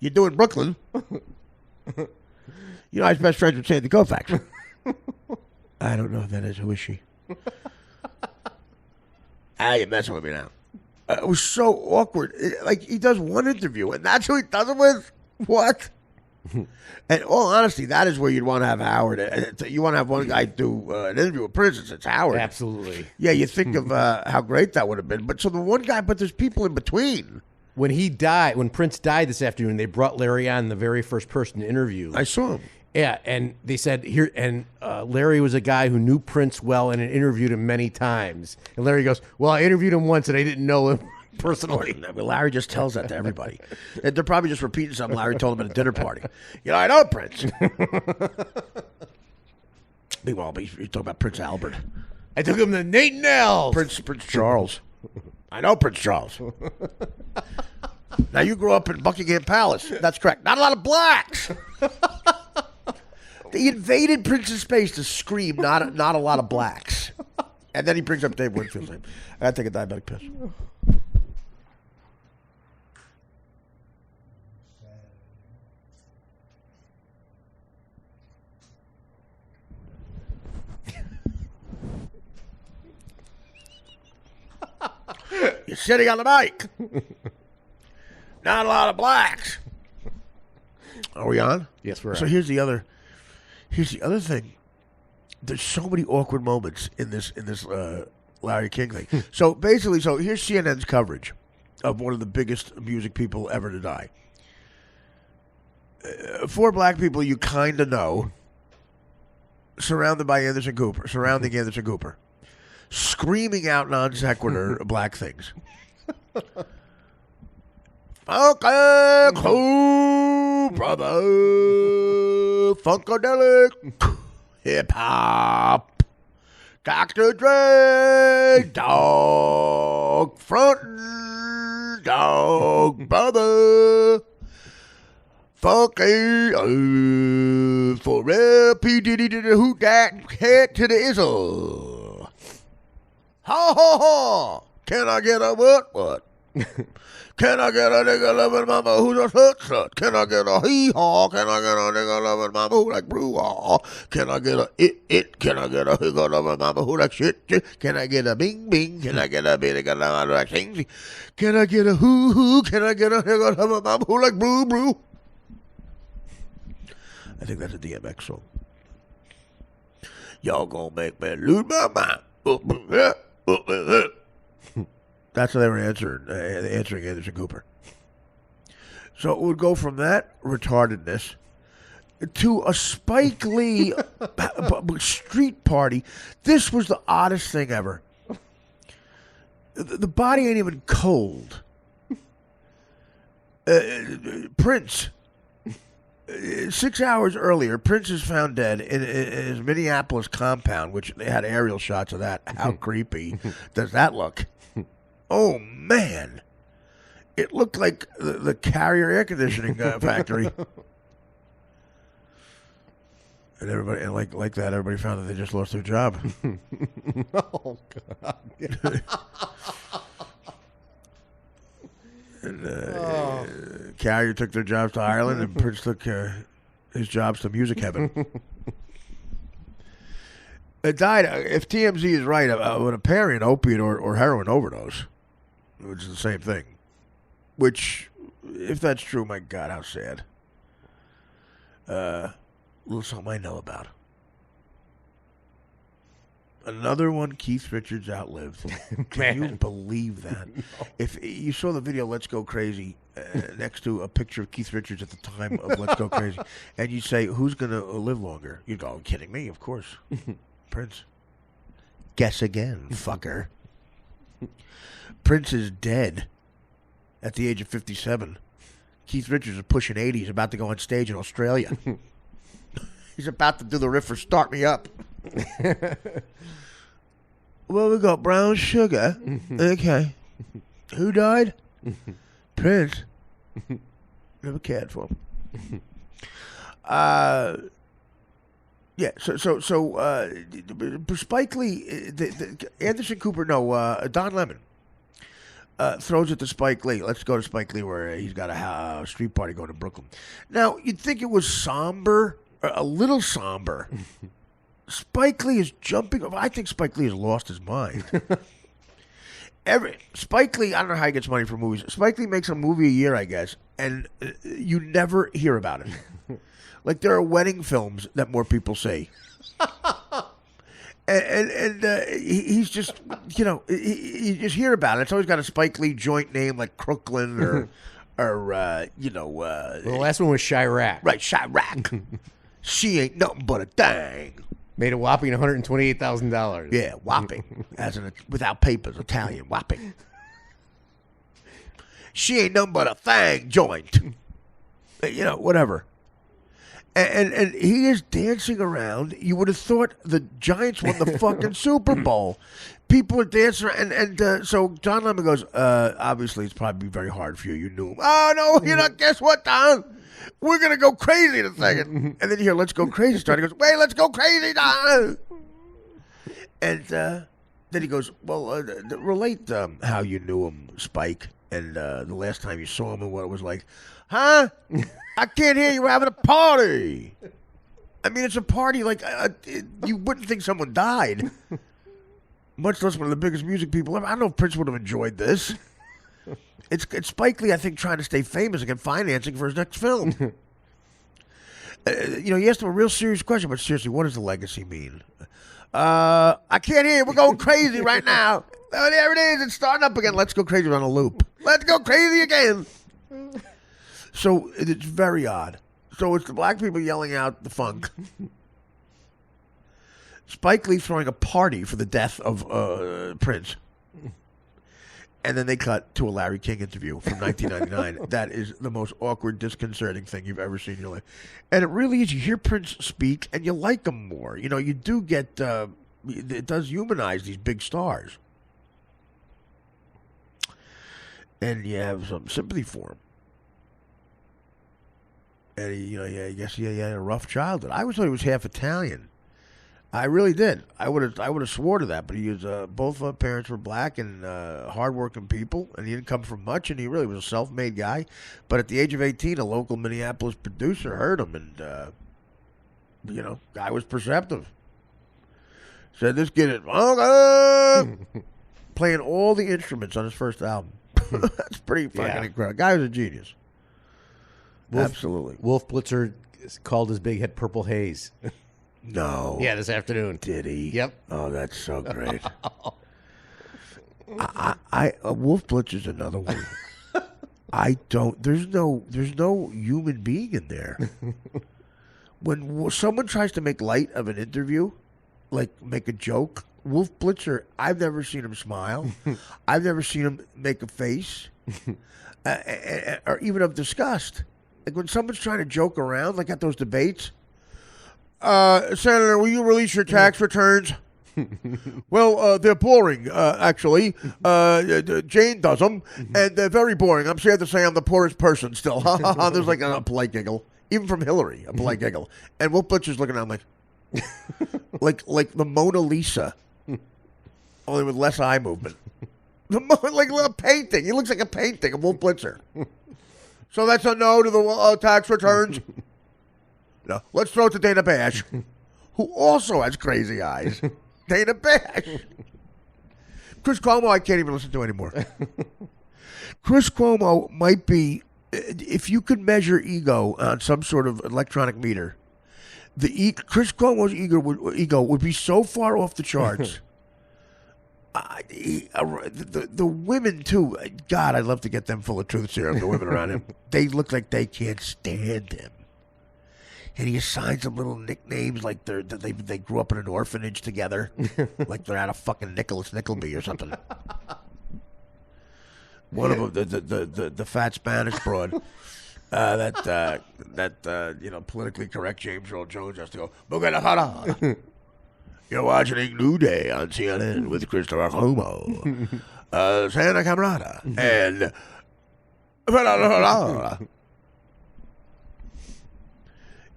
You do in Brooklyn. You know, I was best friends with Sandy Koufax. I don't know if that is. Who is she? You're messing with me now. It was so awkward. Like, he does one interview, and that's who he does it with? What? And all honesty, that is where you'd want to have Howard. You want to have one guy do an interview with Prince. It's Howard. Absolutely. Yeah, you think of how great that would have been. But so the one guy, but there's people in between. When Prince died this afternoon, they brought Larry on, the very first person to interview. I saw him. Yeah, and they said Larry was a guy who knew Prince well and had interviewed him many times. And Larry goes, "Well, I interviewed him once, and I didn't know him personally." Larry just tells that to everybody. They're probably just repeating something Larry told him at a dinner party. You know, I know Prince. Meanwhile, he's talking about Prince Albert. I took him to Nate and Nels. Prince Charles. I know Prince Charles. Now, you grew up in Buckingham Palace. That's correct. Not a lot of blacks. They invaded Prince's space to scream, not a lot of blacks. And then he brings up Dave Winfield's name. I gotta take a diabetic piss. You're sitting on the mic. Not a lot of blacks. Are we on? Yes, we're on. So here's the other thing. There's so many awkward moments in this Larry King thing. So basically, here's CNN's coverage of one of the biggest music people ever to die. 4 black people you kind of know, surrounding Anderson Cooper, screaming out non sequitur black things. Funky cool brother, funkadelic, hip hop, Dr. Dre, dog, frontin', dog, brother, funky, for real, P. Diddy to the hoot that, head to the izzle. Ha ha ha! Can I get a what? Can I get a nigga loving mama who's a sut? Can I get a hee-haw? Can I get a nigga loving mama who like brouhaha? Can I get a it? Can I get a nigga loving mama who like shit? Can I get a bing? Can I get a big nigga loving like things? Can I get a hoo? Can I get a nigga loving mama who like brew? I think that's a DMX song. Y'all gonna make me lose my mind. That's how they were answering Anderson Cooper. So it would go from that retardedness to a Spike Lee street party. This was the oddest thing ever. The body ain't even cold. Prince. 6 hours earlier, Prince is found dead in his Minneapolis compound, which they had aerial shots of that. How creepy does that look? Oh, man. It looked like the Carrier air conditioning factory. And everybody, and like that, everybody found that they just lost their job. Oh, God. And Carrier took their jobs to Ireland, and Prince took his jobs to music heaven. It died, if TMZ is right, of apparently an opiate or heroin overdose, which is the same thing. Which, if that's true, my God, how sad. A little something I know about. Another one Keith Richards outlived. Can you believe that? No. If you saw the video Let's Go Crazy next to a picture of Keith Richards at the time of Let's Go Crazy, and you say, who's going to live longer? You'd go, kidding me? Of course. Prince. Guess again, fucker. Prince is dead at the age of 57. Keith Richards is pushing 80. He's about to go on stage in Australia. He's about to do the riff for Start Me Up. Well, we got Brown Sugar. Okay. Who died? Prince. Never cared for him. Yeah. So Spike Lee, Anderson Cooper. No, Don Lemon. throws it to Spike Lee. Let's go to Spike Lee where he's got a street party going to Brooklyn. Now, you'd think it was somber, a little somber. Spike Lee is jumping. I think Spike Lee has lost his mind. Spike Lee, I don't know how he gets money for movies. Spike Lee makes a movie a year, I guess, and you never hear about it. Like there are wedding films that more people see. And he's just, you just hear about it. It's always got a Spike Lee joint name like Crooklyn or well, the last one was Chirac. Right, Chirac. She ain't nothing but a thing. Made a whopping $128,000. Yeah, whopping. Without papers, Italian, whopping. She ain't nothing but a thing joint. Whatever. And he is dancing around. You would have thought the Giants won the fucking Super Bowl. People are dancing around. And so Don Lemon goes, obviously it's probably very hard for you. You knew him. Oh, no, guess what, Don? We're going to go crazy in a second. And then you hear, let's go crazy start. He goes, wait, let's go crazy, Don. And then he goes, well, relate how you knew him, Spike, and the last time you saw him and what it was like. Huh? I can't hear you. We're having a party. I mean, it's a party like you wouldn't think someone died, much less one of the biggest music people ever. I don't know if Prince would have enjoyed this. It's Spike Lee, I think, trying to stay famous and get financing for his next film. He asked him a real serious question, but seriously, what does the legacy mean? I can't hear you. We're going crazy right now. Oh, there it is. It's starting up again. Let's go crazy on a loop. Let's go crazy again. So it's very odd. So it's the black people yelling out the funk. Spike Lee throwing a party for the death of Prince. And then they cut to a Larry King interview from 1999. That is the most awkward, disconcerting thing you've ever seen in your life. And it really is. You hear Prince speak, and you like him more. You do get... it does humanize these big stars. And you have some sympathy for him. And I guess he had a rough childhood. I always thought he was half Italian. I really did. I would have swore to that. But he was both parents were black and hardworking people, and he didn't come from much. And he really was a self-made guy. But at the age of 18, a local Minneapolis producer heard him, and guy was perceptive. Said this kid is playing all the instruments on his first album. That's pretty fucking incredible. Guy was a genius. Absolutely. Wolf Blitzer called his big hit Purple Haze. No. Yeah, this afternoon. Did he? Yep. Oh, that's so great. Wolf Blitzer's another one. There's no human being in there. When someone tries to make light of an interview, like make a joke, Wolf Blitzer, I've never seen him smile. I've never seen him make a face, or even of disgust. Like when someone's trying to joke around, like at those debates, Senator, will you release your tax returns? Well, they're boring, actually. Jane does them, and they're very boring. I'm sad to say I'm the poorest person still. There's like a polite giggle. Even from Hillary, a polite giggle. And Wolf Blitzer's looking at him like the Mona Lisa, only with less eye movement. Like a little painting. He looks like a painting of Wolf Blitzer. So that's a no to the tax returns. No, let's throw it to Dana Bash, who also has crazy eyes. Dana Bash. Chris Cuomo, I can't even listen to anymore. Chris Cuomo might be, if you could measure ego on some sort of electronic meter, Chris Cuomo's ego would be so far off the charts. The women too. God, I'd love to get them full of truth serum. The women around him, they look like they can't stand him. And he assigns them little nicknames like they grew up in an orphanage together, like they're out of fucking Nicholas Nickleby or something. One of them, the fat Spanish broad, politically correct James Earl Jones has to go, Bugadahara. You're watching New Day on CNN with Christopher Cuomo, Santa Camarada, and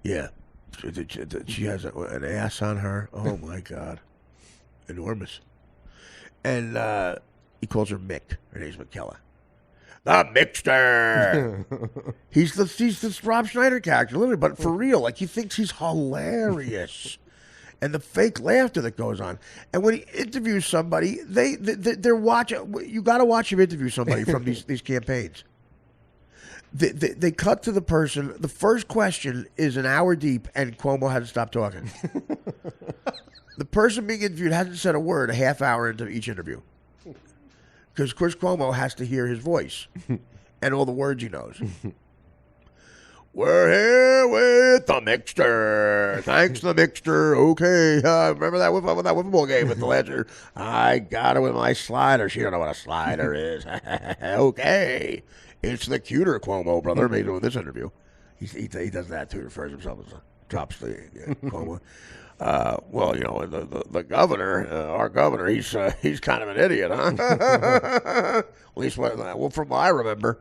yeah, she has an ass on her. Oh my God, enormous. And He calls her Mick. Her name's Michaela. The Mickster. he's the Rob Schneider character, literally, but for real. Like, he thinks he's hilarious. And the fake laughter that goes on. And when he interviews somebody, they're watching. You got to watch him interview somebody from these campaigns. They cut to the person. The first question is an hour deep, and Cuomo hasn't stopped talking. The person being interviewed hasn't said a word a half hour into each interview. Because Chris Cuomo has to hear his voice and all the words he knows. We're here with the Mixter. Thanks, the Mixter. Okay, remember that wiffle ball game with the Ledger? I got it with my slider. She don't know what a slider is. Okay, it's the cuter Cuomo, brother. Made doing this interview. He does that too. Refers himself as drops the Cuomo. Well, you know, the governor, our governor, he's kind of an idiot, huh? At least from what I remember.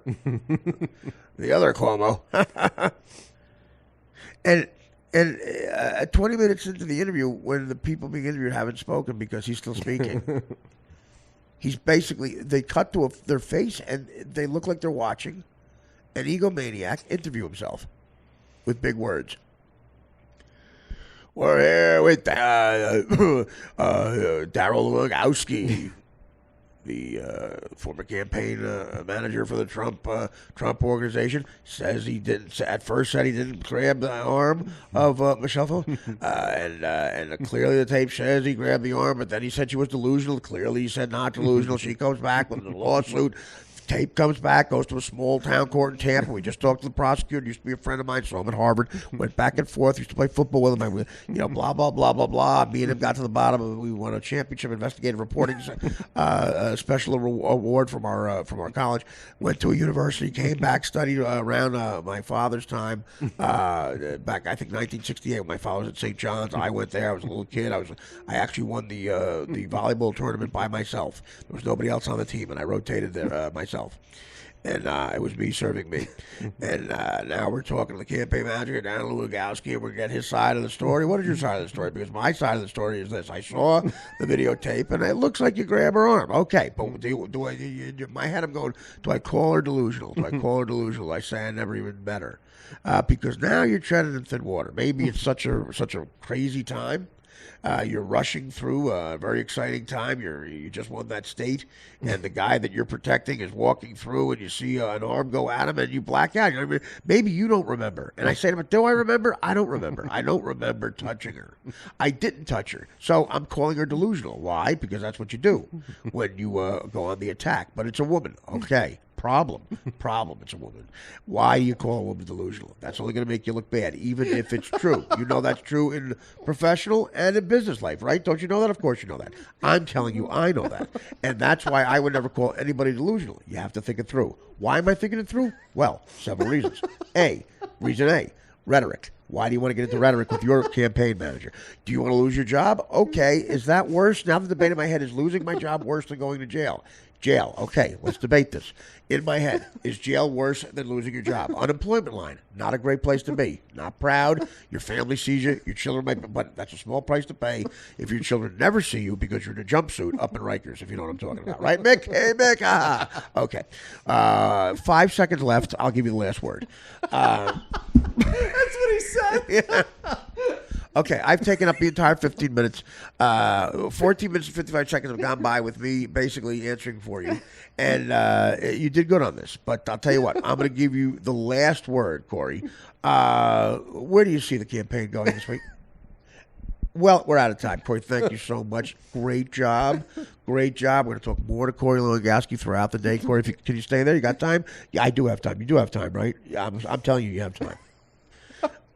The other Cuomo. and 20 minutes into the interview, when the people being interviewed haven't spoken because he's still speaking, he's basically, they cut to their face and they look like they're watching an egomaniac interview himself with big words. We're here with Darryl Lewandowski, the former campaign manager for the Trump organization. Says he didn't. At first, said he didn't grab the arm of Michelle, and clearly the tape says he grabbed the arm. But then he said she was delusional. Clearly, he said not delusional. She comes back with a lawsuit. Tape comes back, goes to a small town court in Tampa. We just talked to the prosecutor. Used to be a friend of mine, saw him at Harvard. Went back and forth. Used to play football with him. Blah, blah, blah, blah, blah. Me and him got to the bottom of it. We won a championship investigative reporting a special award from our college. Went to a university, came back, studied around my father's time, back, I think, 1968. When my father was at St. John's. I went there. I was a little kid. I actually won the volleyball tournament by myself. There was nobody else on the team, and I rotated there myself. And it was me serving me. And now we're talking to the campaign manager, Dan Lewandowski, and we're getting his side of the story. What is your side of the story? Because my side of the story is this. I saw the videotape, and it looks like you grab her arm. Okay, but do I, in my head, I'm going, do I call her delusional? Do I call her delusional? I say I never even met her. Because now you're treading in thin water. Maybe it's such a crazy time. You're rushing through a very exciting time. You just won that state, and the guy that you're protecting is walking through, and you see an arm go at him, and you black out. Maybe you don't remember. And I say to him, do I remember? I don't remember. I don't remember touching her. I didn't touch her. So I'm calling her delusional. Why? Because that's what you do when you go on the attack. But it's a woman. Okay. Problem. It's a woman. Why do you call a woman delusional? That's only going to make you look bad, even if it's true. You know that's true in professional and in business life, right? Don't you know that? Of course you know that. I'm telling you, I know that. And that's why I would never call anybody delusional. You have to think it through. Why am I thinking it through? Well, several reasons. Reason A, rhetoric. Why do you want to get into rhetoric with your campaign manager? Do you want to lose your job? Okay. Is that worse? Now the debate in my head is losing my job worse than going to jail. Jail. Okay, let's debate this. In my head, is jail worse than losing your job? Unemployment line. Not a great place to be. Not proud. Your family sees you. Your children might, but that's a small price to pay if your children never see you because you're in a jumpsuit up in Rikers, if you know what I'm talking about. Right, Mick? Hey, Mick. Okay. 5 seconds left. I'll give you the last word. That's what he said. Yeah. Okay, I've taken up the entire 15 minutes. 14 minutes and 55 seconds have gone by with me basically answering for you. And you did good on this. But I'll tell you what, I'm going to give you the last word, Corey. Where do you see the campaign going this week? Well, we're out of time, Corey. Thank you so much. Great job. Great job. We're going to talk more to Corey Lewandowski throughout the day. Corey, can you stay there? You got time? Yeah, I do have time. You do have time, right? Yeah, I'm telling you have time.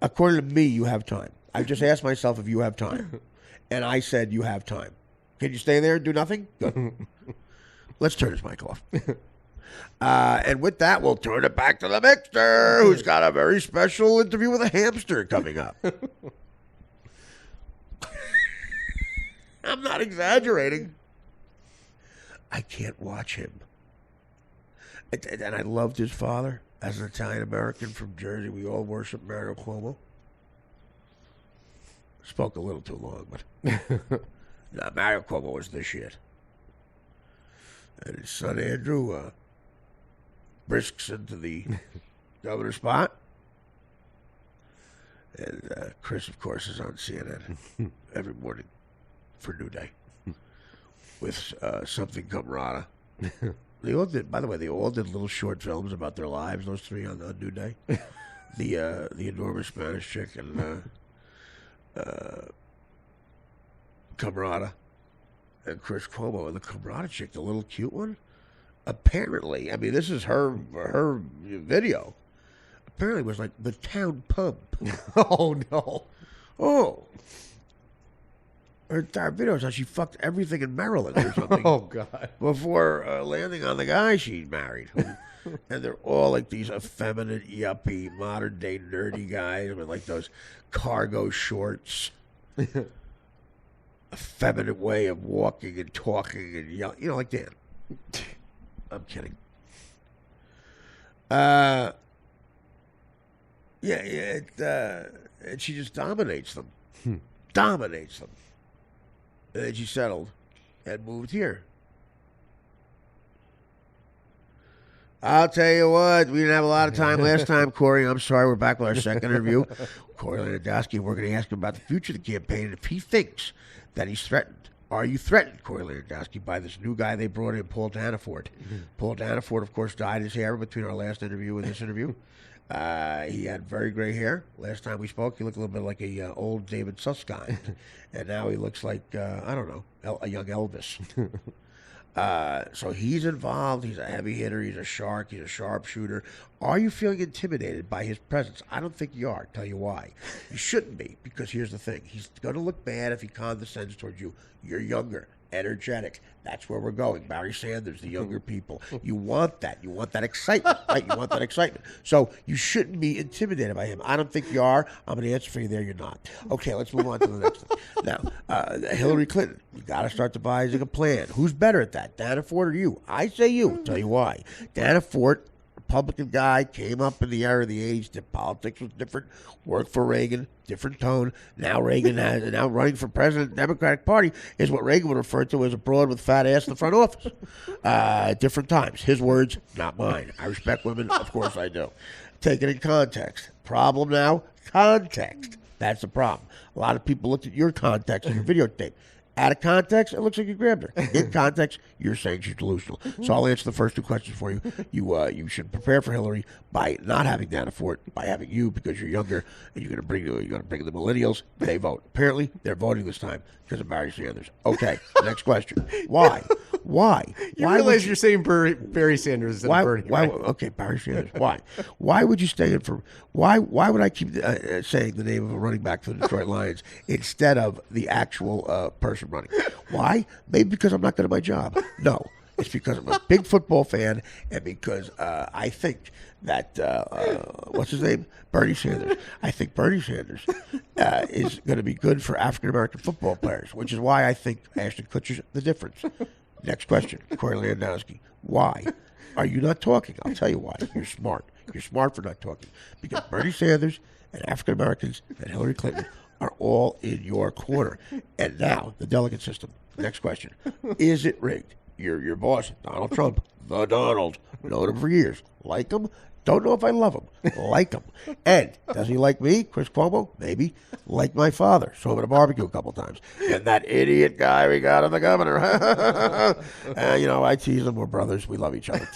According to me, you have time. I just asked myself if you have time, and I said you have time. Can you stay there and do nothing? Good. Let's turn this mic off. And with that, we'll turn it back to the Mixter, who's got a very special interview with a hamster coming up. I'm not exaggerating. I can't watch him. And I loved his father. As an Italian-American from Jersey, we all worship Mario Cuomo. Spoke a little too long, but Mario Cuomo was the shit. and his son Andrew brisks into the governor spot. And Chris, of course, is on CNN every morning for New Day with something camarada. They all did, by the way, they all did little short films about their lives, those three on New Day. The enormous Spanish chick and camarada and Chris Cuomo, and the camarada chick, the little cute one. Apparently, I mean, this is her video. Apparently, it was like the town pub. Oh no! Oh, her entire video is how she fucked everything in Maryland or something. Oh god! Before landing on the guy she married, and they're all like these effeminate, yuppie, modern day nerdy guys with like those cargo shorts. Effeminate way of walking and talking and yelling, like Dan. I'm kidding. And she just dominates them. Dominates them. And then she settled and moved here. I'll tell you what, we didn't have a lot of time last time, Corey. I'm sorry, we're back with our second interview. Corey Lewandowski, we're going to ask him about the future of the campaign and if he thinks that he's threatened. Are you threatened, Corey Lewandowski, by this new guy they brought in, Paul Danafort? Paul Danafort, of course, dyed his hair between our last interview and this interview. He had very gray hair. Last time we spoke, he looked a little bit like a old David Susskind. And now he looks like, I don't know, a young Elvis. So he's involved. He's a heavy hitter. He's a shark. He's a sharpshooter. Are you feeling intimidated by his presence? I don't think you are. I'll tell you why. You shouldn't be, because here's the thing. He's going to look bad if he condescends towards you. You're younger, energetic. That's where we're going. Barry Sanders, the younger people. You want that. You want that excitement, right? You want that excitement. So you shouldn't be intimidated by him. I don't think you are. I'm going to answer for you there. You're not. Okay, let's move on to the next thing. Now, Hillary Clinton, you got to start devising a plan. Who's better at that, Danafort or you? I say you. I'll tell you why. Danafort, Republican guy, came up in the era of the 80s. The politics was different. Worked for Reagan, different tone. Now Reagan now running for president of the Democratic Party is what Reagan would refer to as a broad with fat ass in the front office. Different times. His words, not mine. I respect women. Of course I do. Take it in context. Problem now? Context. That's the problem. A lot of people looked at your context in your videotape. Out of context, it looks like you grabbed her. In context, you're saying she's delusional. So I'll answer the first two questions for you. You should prepare for Hillary by not having Danafort, by having you because you're younger, and you're going to bring the millennials. They vote. Apparently, they're voting this time because of Barry Sanders. Okay, next question. Why? You realize you're saying Barry Sanders instead of Bernie, right? Okay, Barry Sanders. Why? Why would you stay in for? Why would I keep saying the name of a running back for the Detroit Lions instead of the actual person running? Why? Maybe because I'm not good at my job. No, it's because I'm a big football fan, and because I think that what's his name, Bernie Sanders. I think Bernie Sanders is going to be good for African American football players, which is why I think Ashton Kutcher's the difference. Next question, Corey Lewandowski. Why are you not talking? I'll tell you why. You're smart. You're smart for not talking. Because Bernie Sanders and African Americans and Hillary Clinton are all in your corner. And now, the delegate system. Next question. Is it rigged? Your boss, Donald Trump, the Donald. Known him for years. Like him? Don't know if I love him. Like him. And does he like me, Chris Cuomo? Maybe. Like my father. Saw him at a barbecue a couple times. And that idiot guy we got on the governor. I tease him. We're brothers. We love each other.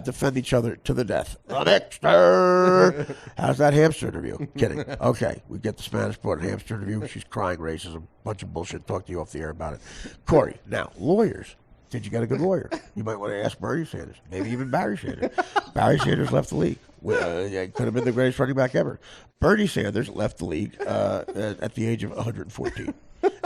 Defend each other to the death. The Nexter. How's that hamster interview? Kidding. Okay. We get the Spanish Border hamster interview. She's crying racism. Bunch of bullshit. Talk to you off the air about it. Corey. Now, lawyers. Did you get a good lawyer? You might want to ask Bernie Sanders, maybe even Barry Sanders. Barry Sanders left the league. Could have been the greatest running back ever. Bernie Sanders left the league at the age of 114.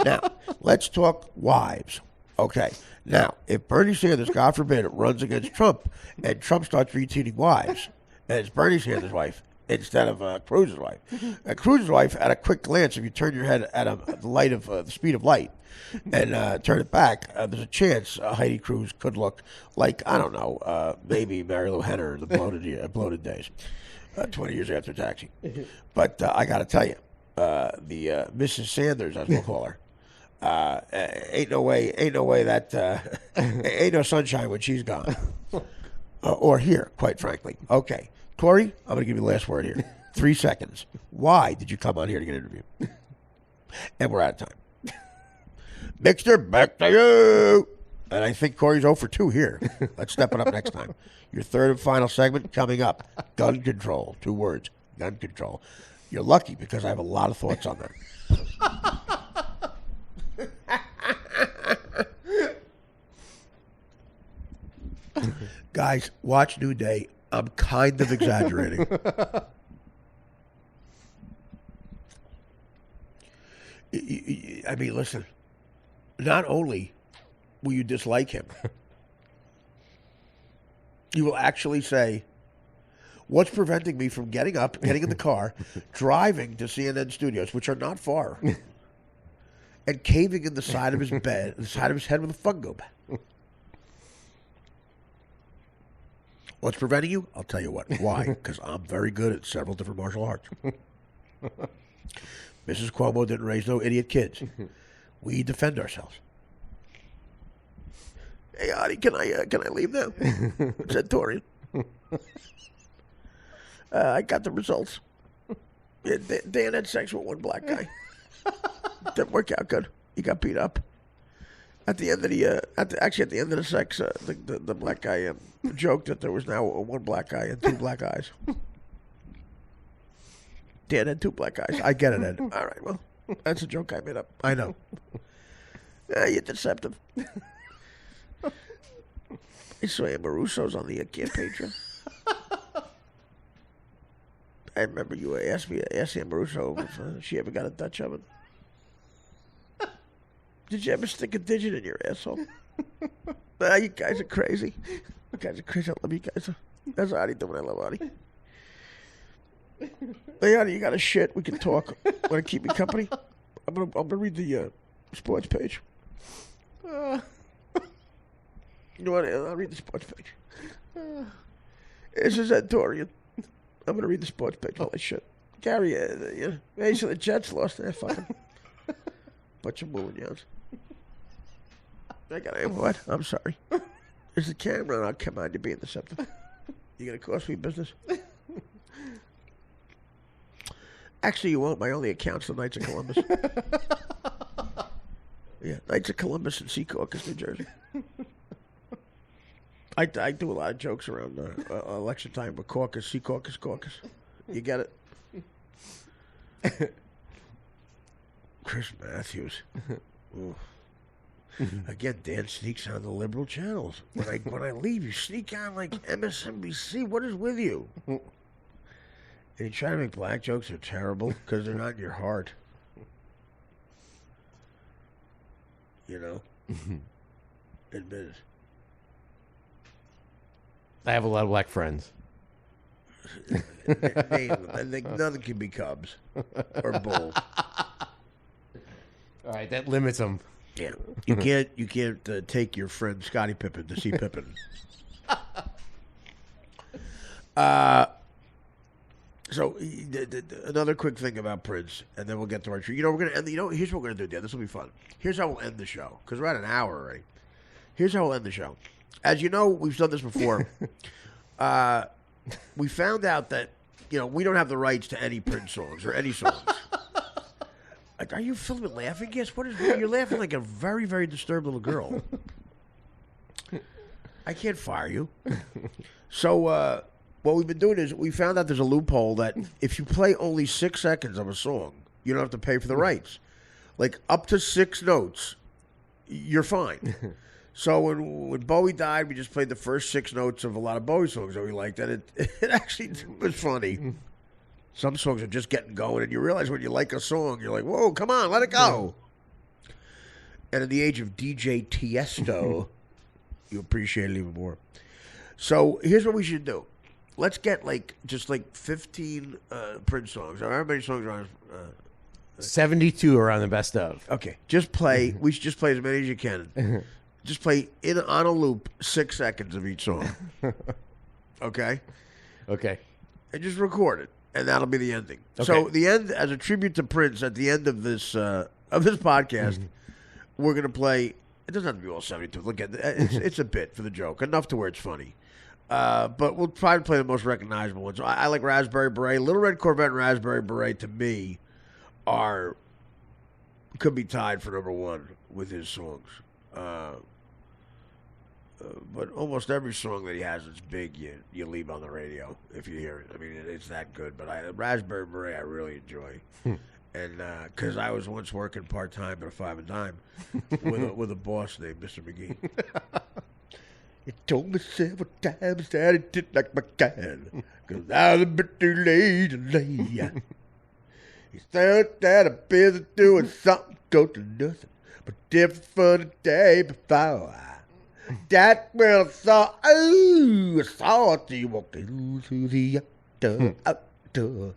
Now, let's talk wives. Okay. Now, if Bernie Sanders, God forbid, runs against Trump, and Trump starts retweeting wives, and it's Bernie Sanders' wife instead of Cruz's wife. Cruz's wife, at a quick glance, if you turn your head at the speed of light, and turn it back, there's a chance Heidi Cruz could look like, I don't know, maybe Mary Lou Henner in the bloated days, 20 years after Taxi. But I got to tell you, the Mrs. Sanders, as we'll call her, Ain't no way that ain't no sunshine when she's gone. Or here, quite frankly. Okay. Corey, I'm going to give you the last word here. 3 seconds. Why did you come on here to get interviewed? And we're out of time. Mixter, back to you. And I think Corey's 0 for 2 here. Let's step it up next time. Your third and final segment coming up. Gun control. 2 words. Gun control. You're lucky because I have a lot of thoughts on that. Guys, watch New Day. I'm kind of exaggerating. I mean, listen. Not only will you dislike him, you will actually say, what's preventing me from getting up, getting in the car, driving to CNN studios, which are not far, and caving in the side of his bed, the side of his head with a fungo bat? What's preventing you? I'll tell you what. Why? Because I'm very good at several different martial arts. Mrs. Cuomo didn't raise no idiot kids. We defend ourselves. Hey, Artie, can I leave now? Said Torian. I got the results. Yeah, Dan had sex with one black guy. Didn't work out good. He got beat up. At the end of the end of the sex, the black guy joked that there was now one black guy and 2 black eyes. Dan had 2 black eyes. I get it, Ed. All right, well, that's a joke I made up. I know. You're deceptive. I saw Amoruso's on the Patreon. I remember you asked Amoruso if she ever got a Dutch oven. Did you ever stick a digit in your asshole? You guys are crazy. You guys are crazy. I love you guys. That's Artie doing. I love Artie. Hey, Artie, you got a shit. We can talk. Want to keep me company? I'm gonna read the sports page. You want? I'll read the sports page. This is Ed Torian. I'm gonna read the sports page. Holy shit, Gary. Hey, so the Jets lost their fucking bunch of moving yams. I got what? I'm sorry. There's the camera, and I'll come on. You're being deceptive. You gonna cost me business? Actually, you won't. My only account's the Knights of Columbus. Yeah, Knights of Columbus in Secaucus, New Jersey. I do a lot of jokes around election time, but caucus, Secaucus, caucus. You get it? Chris Matthews. Again, Dan sneaks on the liberal channels. When I leave, you sneak on like MSNBC. What is with you? And you try to make black jokes are terrible because they're not in your heart. You know? Admit it. I have a lot of black friends. Name them. I think none can be Cubs or Bulls. All right, that limits them. Yeah, you can't take your friend Scottie Pippen to see Pippen. So another quick thing about Prince, and then we'll get to our treat. We're gonna end. Here's what we're gonna do, Dan. This will be fun. Here's how we'll end the show because we're at an hour already. Here's how we'll end the show. As you know, we've done this before. We found out that we don't have the rights to any Prince songs or any songs. Like, are you filming laughing? Yes. What is? You're laughing like a very, very disturbed little girl. I can't fire you. So what we've been doing is we found out there's a loophole that if you play only 6 seconds of a song, you don't have to pay for the rights. Like up to 6 notes, you're fine. So when Bowie died, we just played the first 6 notes of a lot of Bowie songs that we liked, and it actually was funny. Some songs are just getting going, and you realize when you like a song, you're like, whoa, come on, let it go. And in the age of DJ Tiesto, you appreciate it even more. So here's what we should do. Let's get just 15 Prince songs. Or how many songs are on? 72 are on the best of. Okay, just play. We should just play as many as you can. Just play on a loop 6 seconds of each song. Okay? Okay. And just record it. And that'll be the ending. Okay. So the end, as a tribute to Prince, at the end of this podcast, we're going to play. It doesn't have to be all 72. Look at it's a bit for the joke, enough to where it's funny. But we'll try to play the most recognizable ones. I like Raspberry Beret. Little Red Corvette and Raspberry Beret, to me, could be tied for number one with his songs. But almost every song that he has that's big, you leave on the radio if you hear it. I mean, it's that good. But Raspberry Beret, I really enjoy. And because I was once working part-time at a 5 and Dime with a boss named Mr. McGee. He told me several times that it didn't like my kind, because I was a bit too late to lay. He said that I'm busy doing something totally nothing, but different from the day before. That when I saw Artie walking through the outdoor.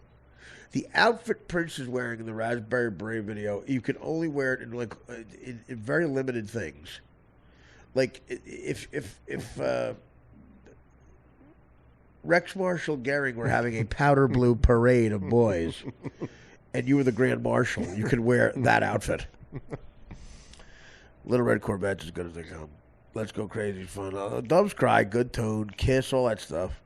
The outfit Prince is wearing in the Raspberry Beret video, you can only wear it in in very limited things. Like if Rex Marshal Gehring were having a powder blue parade of boys, and you were the Grand Marshal, you could wear that outfit. Little Red Corvette's as good as they come. Let's Go Crazy fun. Doves Cry, good tune. Kiss, all that stuff.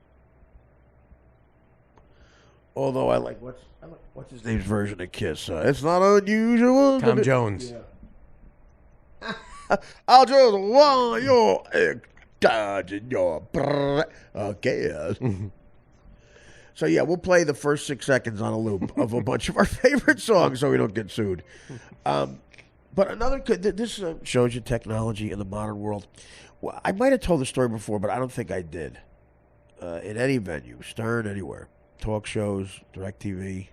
Although I like what's his name's version of Kiss. It's not unusual. Tom Jones. Yeah. I'll just want your egg in your guess. So yeah, we'll play the first 6 seconds on a loop of a bunch of our favorite songs, so we don't get sued. But this shows you technology in the modern world. Well, I might have told the story before, but I don't think I did. In any venue, Stern, anywhere, talk shows, DirecTV.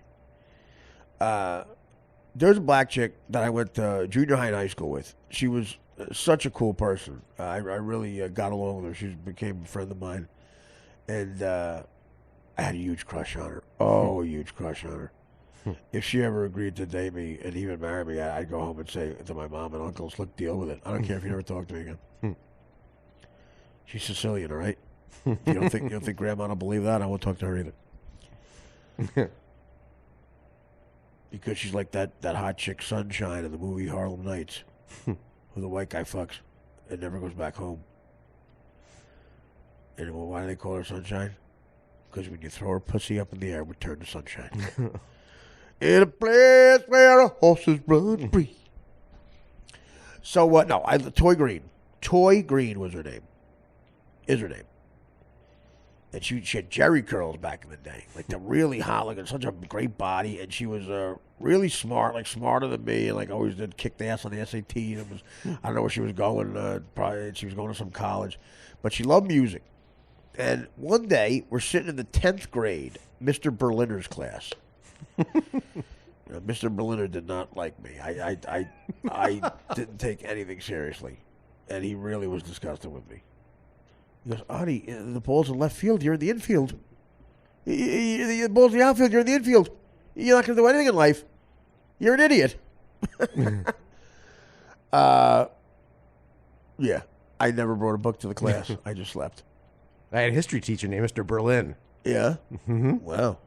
There's a black chick that I went to junior high and high school with. She was such a cool person. I really got along with her. She became a friend of mine. And I had a huge crush on her. Oh, a huge crush on her. If she ever agreed to date me and even marry me, I'd go home and say to my mom and uncles, look, deal with it. I don't care if you never talk to me again. She's Sicilian, all right? You don't think Grandma will believe that? I won't talk to her either. Because she's like that hot chick Sunshine in the movie Harlem Nights, who the white guy fucks and never goes back home. And why do they call her Sunshine? Because when you throw her pussy up in the air, it would turn to sunshine. In a place where horses run free. So what? No, Toy Green. Toy Green was her name. Is her name. And she had Jerry curls back in the day, like the really hot, like such a great body, and she was really smart, like smarter than me, and like always did kick the ass on the SAT. And I don't know where she was going. Probably she was going to some college, but she loved music. And one day we're sitting in the 10th grade, Mr. Berliner's class. Mr. Berliner did not like me. I didn't take anything seriously, and he really was disgusted with me. He goes, Artie, the ball's in left field. You're in the infield. The ball's in the outfield. You're in the infield. You're not going to do anything in life. You're an idiot. Yeah. I never brought a book to the class. I just slept. I had a history teacher named Mr. Berlin. Yeah? Mm-hmm. Wow.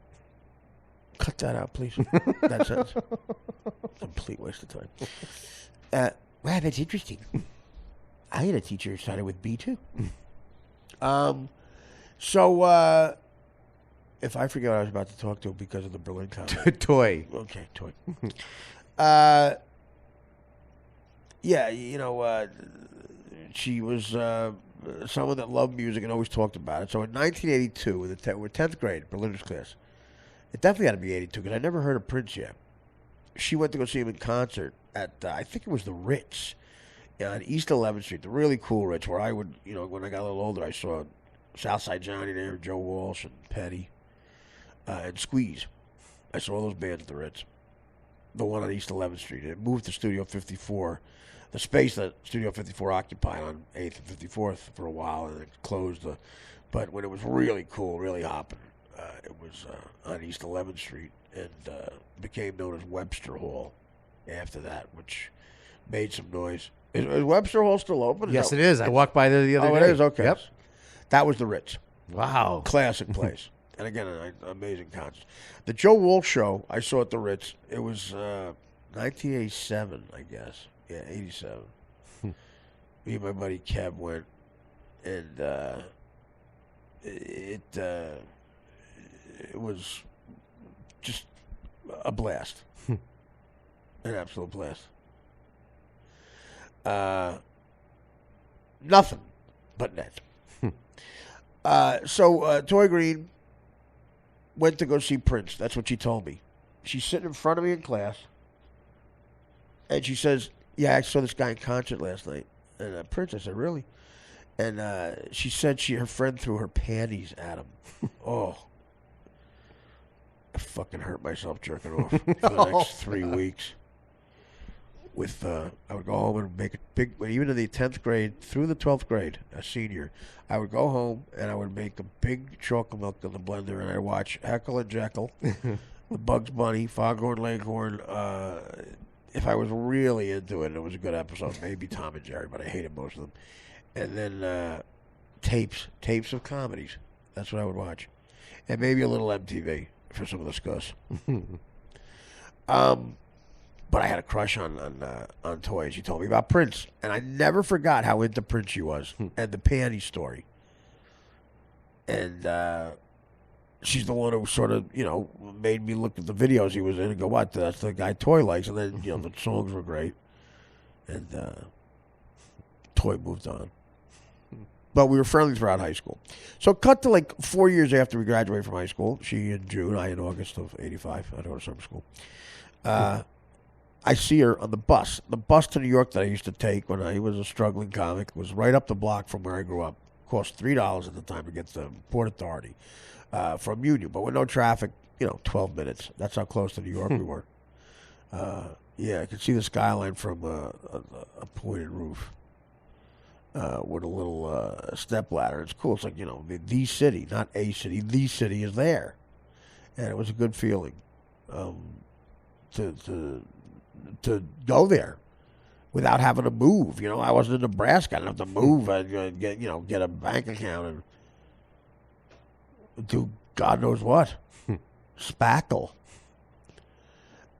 Cut that out, please. That sentence. Complete waste of time. Wow, that's interesting. I had a teacher who started with B, too. So if I forget what I was about to talk to because of the Berlin comment. Toy. Okay, toy. Yeah, she was someone that loved music and always talked about it. So in 1982, we're 10th grade, Berliner's class. It definitely had to be 82 because I never heard of Prince yet. She went to go see him in concert at, I think it was the Ritz on East 11th Street, the really cool Ritz, where I would, when I got a little older, I saw Southside Johnny there, Joe Walsh and Petty, and Squeeze. I saw all those bands at the Ritz. The one on East 11th Street. It moved to Studio 54, the space that Studio 54 occupied on 8th and 54th for a while, and it closed. But when it was really cool, really hopping, it was on East 11th Street and became known as Webster Hall after that, which made some noise. Is Webster Hall still open? Yes, it is. I walked by there the other day. Oh, it is? Okay. Yep. That was the Ritz. Wow. Classic place. And again, an amazing concert. The Joe Walsh show I saw at the Ritz, it was 1987, I guess. Yeah, 87. Me and my buddy Kev went, and it was just a blast. An absolute blast. Nothing but net. So Toy Green went to go see Prince. That's what she told me. She's sitting in front of me in class, and she says, "Yeah, I saw this guy in concert last night." And Prince, I said, "Really?" And she said her friend threw her panties at him. Oh. I fucking hurt myself jerking off for the next 3 weeks. I would go home and make a big, even in the 10th grade through the 12th grade, a senior, I would go home and I would make a big chocolate milk in the blender, and I'd watch Heckle and Jekyll, the Bugs Bunny, Foghorn Leghorn. If I was really into it, and it was a good episode, maybe Tom and Jerry, but I hated most of them. And then tapes of comedies. That's what I would watch. And maybe a little MTV for some of the scuss. But I had a crush on toys. She told me about Prince, and I never forgot how into Prince she was, and the panty story. And she's the one who sort of, made me look at the videos he was in and go, "What? That's the guy Toy likes." And then, the songs were great, and Toy moved on. But we were friendly throughout high school. So cut to like 4 years after we graduated from high school. She in June, I in August of 85. I go to summer school. I see her on the bus. The bus to New York that I used to take when I was a struggling comic was right up the block from where I grew up. Cost $3 at the time to get to Port Authority from Union. But with no traffic, 12 minutes. That's how close to New York we were. Yeah, I could see the skyline from a pointed roof. With a little step ladder. It's cool. It's like, the city, not a city. The city is there. And it was a good feeling to go there without having to move. I wasn't in Nebraska. I didn't have to move. I'd get a bank account and do God knows what. Spackle.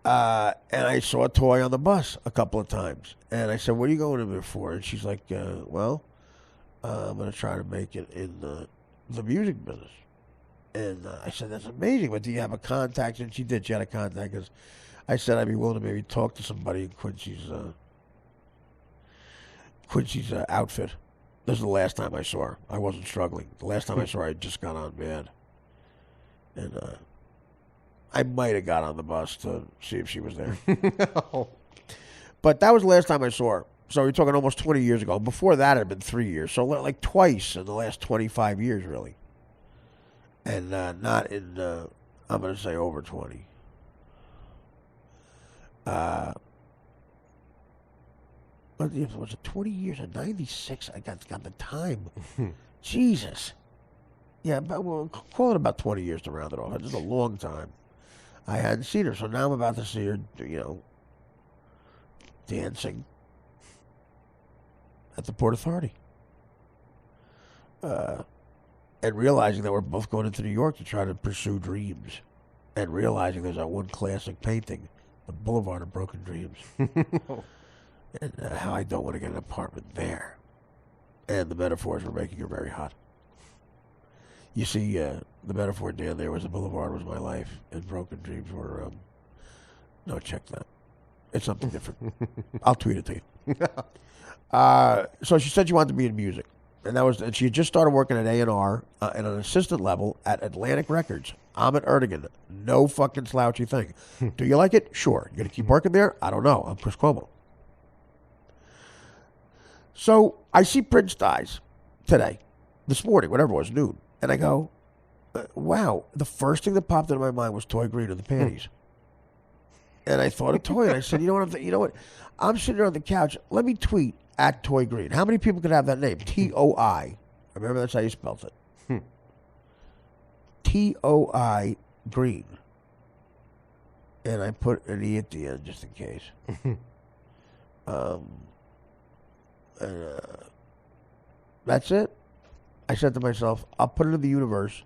And I saw a Toy on the bus a couple of times. And I said, "What are you going in there for?" And she's like, "Well, I'm going to try to make it in the music business." And I said, "That's amazing, but do you have a contact?" And she did. She had a contact. Because I said I'd be willing to maybe talk to somebody in Quincy's outfit. This is the last time I saw her. I wasn't struggling. The last time I saw her, I had just got on bad. And I might have got on the bus to see if she was there. No. But that was the last time I saw her. So we're talking almost 20 years ago. Before that, it had been 3 years. So like twice in the last 25 years, really. And not in, I'm going to say over 20. Was it 20 years? In 96, I got the time. Jesus. Yeah, but we'll call it about 20 years to round it off. It's just a long time. I hadn't seen her, so now I'm about to see her, dancing at the Port Authority. And realizing that we're both going into New York to try to pursue dreams. And realizing there's that one classic painting, The Boulevard of Broken Dreams. And how I don't want to get an apartment there. And the metaphors were making her very hot. You see, the metaphor down there was the boulevard was my life, and broken dreams were, no, check that. It's something different. I'll tweet it to you. So she said she wanted to be in music. And she had just started working at A&R at an assistant level at Atlantic Records. I'm at Erdogan. No fucking slouchy thing. Do you like it? Sure. You going to keep working there? I don't know. I'm Chris Cuomo. So I see Prince dies today, this morning, whatever it was, noon. And I go, wow, the first thing that popped into my mind was Toy Green and the panties. And I thought of Toy, and I said, you know what? I'm sitting there on the couch. Let me tweet at Toy Green. How many people could have that name? T-O-I. I remember that's how you spelled it. T-O-I Green. And I put an E at the end just in case. That's it. I said to myself, I'll put it in the universe,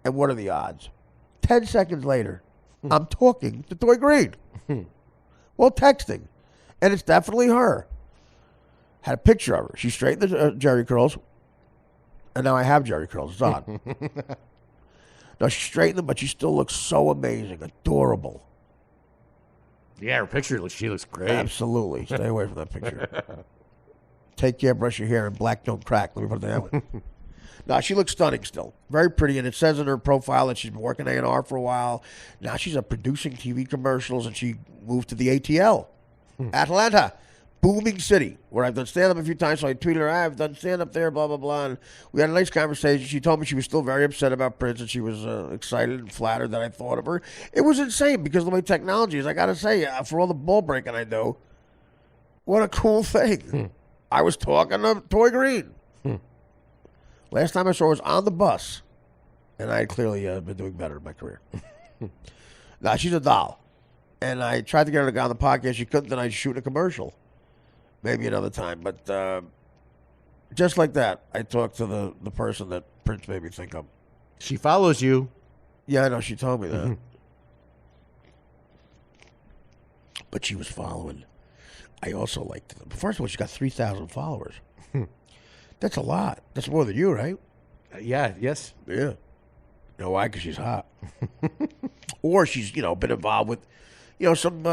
and what are the odds? 10 seconds later, I'm talking to Toy Green. Well, texting. And it's definitely her. Had a picture of her. She straightened the jerry curls. And now I have jerry curls. It's odd. No, she straightened them, but she still looks so amazing. Adorable. Yeah, her picture, she looks great. Absolutely. Stay away from that picture. Take care, brush your hair, and black don't crack. Let me put it that way. No, she looks stunning still. Very pretty, and it says in her profile that she's been working A&R for a while. Now she's producing TV commercials, and she moved to the ATL. Atlanta, booming city, where I've done stand-up a few times, so I tweeted her, I've done stand-up there, blah, blah, blah. And we had a nice conversation. She told me she was still very upset about Prince, and she was excited and flattered that I thought of her. It was insane because of the way technology is. I got to say, for all the ball breaking I do, what a cool thing. I was talking to Toy Green. Last time I saw her was on the bus, and I had clearly been doing better in my career. Now, she's a doll. And I tried to get her to go on the podcast. She couldn't, then I shoot a commercial. Maybe another time. But just like that, I talked to the person that Prince made me think of. She follows you. Yeah, I know. She told me that. But she was following. I also liked them. First of all, she got 3,000 followers. That's a lot. That's more than you, right? Yeah, yes. Yeah. You know why? Because she's hot. Or she's, been involved with, some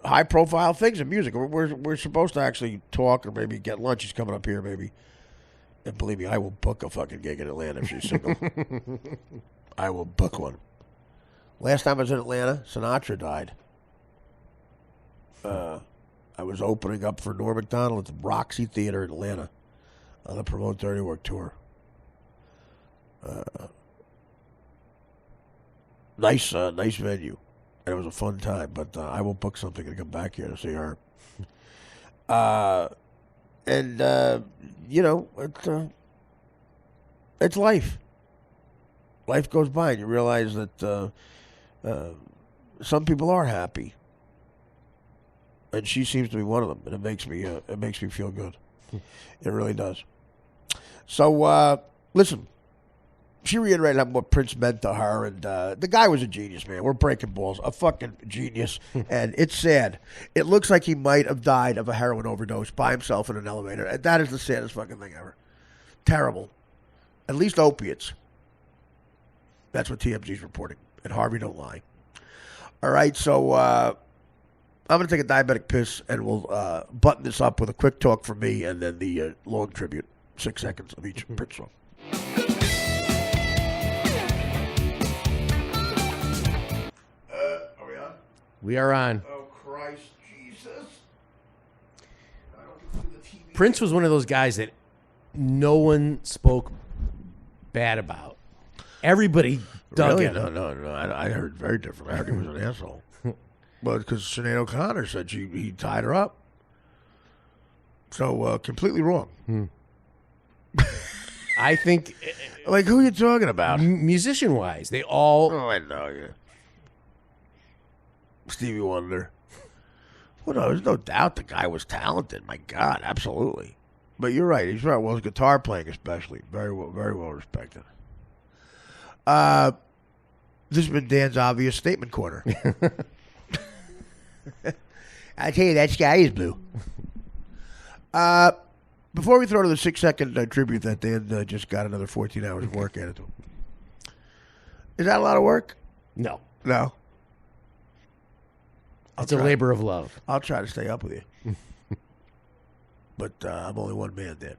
high-profile things in music. We're supposed to actually talk or maybe get lunch. She's coming up here, maybe. And believe me, I will book a fucking gig in Atlanta if she's single. I will book one. Last time I was in Atlanta, Sinatra died. I was opening up for Norm Macdonald at the Roxy Theater in Atlanta on the Promote Dirty Work tour. Nice venue. And it was a fun time, but I will book something and come back here to see her. It's life. Life goes by, and you realize that some people are happy, and she seems to be one of them, and it makes me feel good. It really does. So listen. She reiterated what Prince meant to her, and the guy was a genius, man. We're breaking balls. A fucking genius. And it's sad. It looks like he might have died of a heroin overdose by himself in an elevator. And that is the saddest fucking thing ever. Terrible. At least opiates. That's what TMZ's reporting. And Harvey don't lie. All right, so I'm going to take a diabetic piss, and we'll button this up with a quick talk from me and then the long tribute. 6 seconds of each Prince song. We are on. Oh, Christ, Jesus. Prince was one of those guys that no one spoke bad about. Everybody dug him. No. I heard very different. I heard he was an asshole. But because Sinead O'Connor said he tied her up. So, completely wrong. I think... Like, who are you talking about? Musician-wise, they all... Oh, I know, yeah. Stevie Wonder. Well, no, there's no doubt the guy was talented. My God, absolutely. But you're right. He's right. Well, his guitar playing especially. Very well respected. This has been Dan's Obvious Statement Corner. I tell you, that sky is blue. Before we throw to the 6-second tribute that Dan just got another 14 hours of work added to him. Is that a lot of work? No. No. It's a labor of love. I'll try to stay up with you. But I'm only one man, Dan.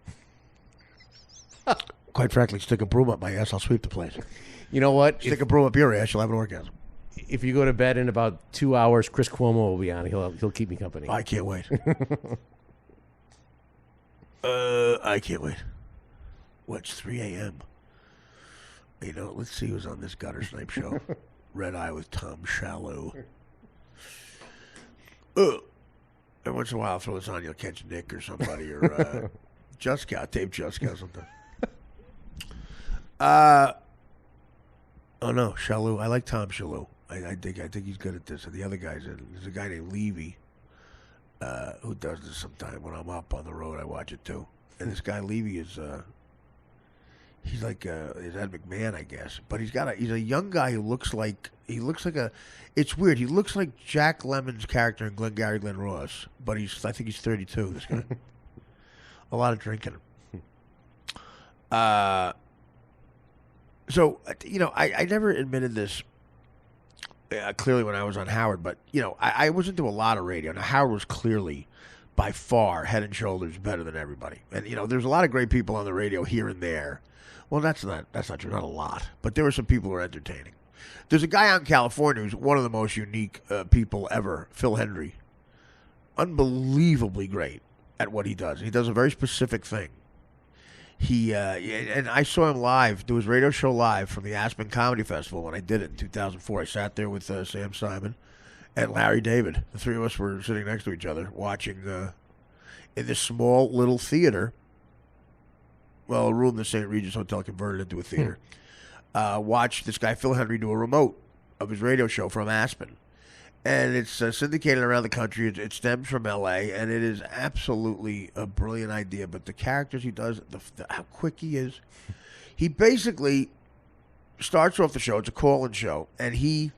Quite frankly, stick a broom up my ass, I'll sweep the place. You know what? Stick a broom up your ass, you'll have an orgasm. If you go to bed in about 2 hours, Chris Cuomo will be on. He'll keep me company. I can't wait. I can't wait. It's 3 a.m. Let's see who's on this Gutter Snipe show. Red Eye with Tom Shallow. Every once in a while, I'll throw this on. You'll catch Nick or somebody or Dave Juskow or something. Oh no, Shalou. I like Tom Shalou. I think he's good at this. And the other guys, there's a guy named Levy who does this sometime when I'm up on the road. I watch it too. And this guy Levy is He's like he's Ed McMahon, I guess, but he's a young guy who looks like it's weird. He looks like Jack Lemmon's character in Glengarry Glen Ross, but I think he's 32. This guy, a lot of drinking. So I never admitted this clearly when I was on Howard, but I was into a lot of radio. Now Howard was clearly by far head and shoulders better than everybody, and there's a lot of great people on the radio here and there. Well, that's not true. Not a lot, but there were some people who were entertaining. There's a guy out in California who's one of the most unique people ever, Phil Hendry. Unbelievably great at what he does. He does a very specific thing. And I saw him live, do his radio show live from the Aspen Comedy Festival when I did it in 2004. I sat there with Sam Simon and Larry David. The three of us were sitting next to each other watching in this small little theater. Well, a room the St. Regis Hotel converted into a theater. Watch this guy, Phil Hendry, do a remote of his radio show from Aspen. And it's syndicated around the country. It stems from L.A., and it is absolutely a brilliant idea. But the characters he does, how quick he is. He basically starts off the show. It's a call-in show, and he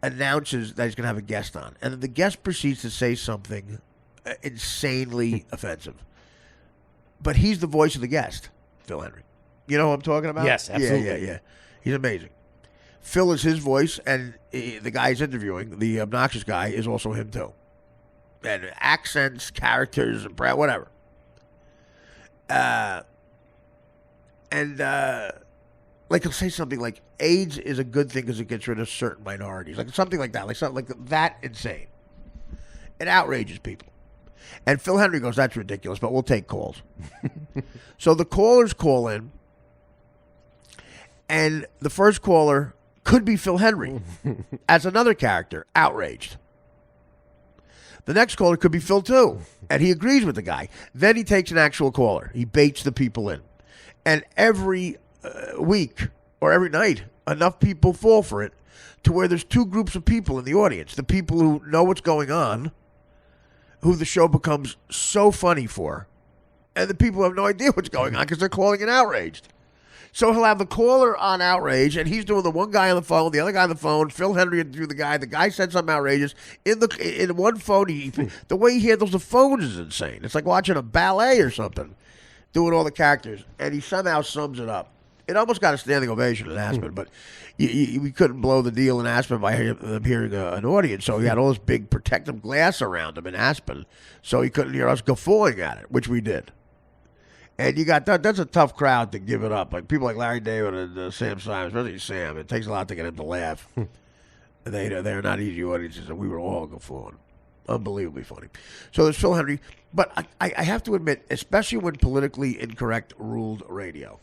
announces that he's going to have a guest on. And then the guest proceeds to say something insanely offensive. But he's the voice of the guest, Phil Hendry. You know who I'm talking about? Yes, absolutely. Yeah. He's amazing. Phil is his voice, and the guy he's interviewing, the obnoxious guy, is also him too. And accents, characters, and whatever. Like he'll say something like, AIDS is a good thing because it gets rid of certain minorities. Like something like that. Like something like that insane. It outrages people. And Phil Hendry goes, that's ridiculous, but we'll take calls. So the callers call in, and the first caller could be Phil Hendry as another character, outraged. The next caller could be Phil too, and he agrees with the guy. Then he takes an actual caller. He baits the people in. And every week or every night, enough people fall for it to where there's two groups of people in the audience. The people who know what's going on, who the show becomes so funny for, and the people who have no idea what's going on because they're calling it outraged. So he'll have the caller on outrage, and he's doing the one guy on the phone, the other guy on the phone. Phil Hendry interviewed the guy. The guy said something outrageous. In one phone, the way he handles the phones is insane. It's like watching a ballet or something, doing all the characters, and he somehow sums it up. It almost got a standing ovation in Aspen, but we couldn't blow the deal in Aspen by him hearing an audience, so he had all this big protective glass around him in Aspen, so he couldn't hear us guffawing at it, which we did. And you got that's a tough crowd to give it up. Like people like Larry David and Sam Simon, especially Sam. It takes a lot to get him to laugh. They're not easy audiences, and we were all guffawing. Unbelievably funny. So there's Phil Hendry. But I have to admit, especially when politically incorrect ruled radio,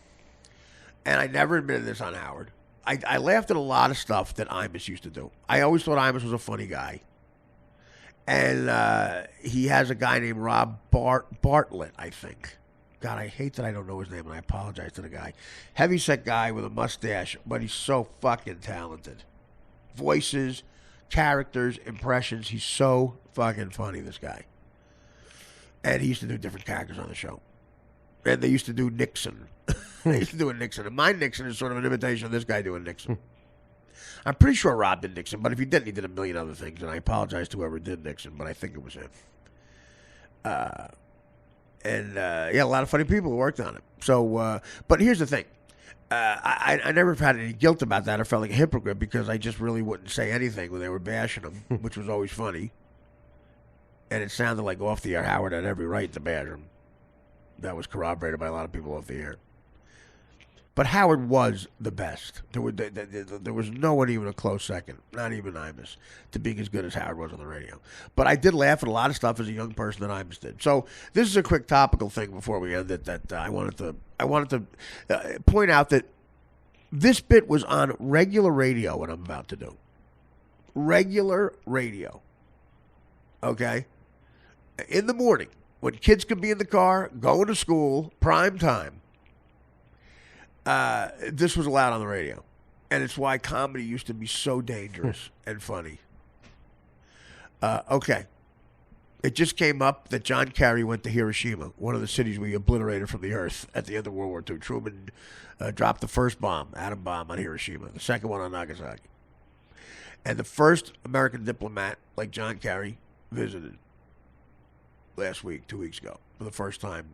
and I never admitted this on Howard, I laughed at a lot of stuff that Imus used to do. I always thought Imus was a funny guy. And he has a guy named Rob Bartlett, I think. God, I hate that I don't know his name, and I apologize to the guy. Heavyset guy with a mustache, but he's so fucking talented. Voices, characters, impressions. He's so fucking funny, this guy. And he used to do different characters on the show. And they used to do Nixon. They used to do a Nixon. And my Nixon is sort of an imitation of this guy doing Nixon. I'm pretty sure Rob did Nixon, but if he didn't, he did a million other things. And I apologize to whoever did Nixon, but I think it was him. A lot of funny people who worked on it. So, but here's the thing. I never had any guilt about that or felt like a hypocrite because I just really wouldn't say anything when they were bashing him, which was always funny. And it sounded like off the air Howard had every right to bash him. That was corroborated by a lot of people off the air. But Howard was the best. There was no one even a close second, not even Imus, to being as good as Howard was on the radio. But I did laugh at a lot of stuff as a young person that Imus did. So this is a quick topical thing before we end it that I wanted to point out that this bit was on regular radio, what I'm about to do. Regular radio. Okay? In the morning, when kids could be in the car, going to school, prime time. This was allowed on the radio. And it's why comedy used to be so dangerous and funny. Okay. It just came up that John Kerry went to Hiroshima, one of the cities we obliterated from the earth at the end of World War II. Truman dropped the first bomb, atom bomb, on Hiroshima, the second one on Nagasaki. And the first American diplomat, like John Kerry, visited last week, 2 weeks ago, for the first time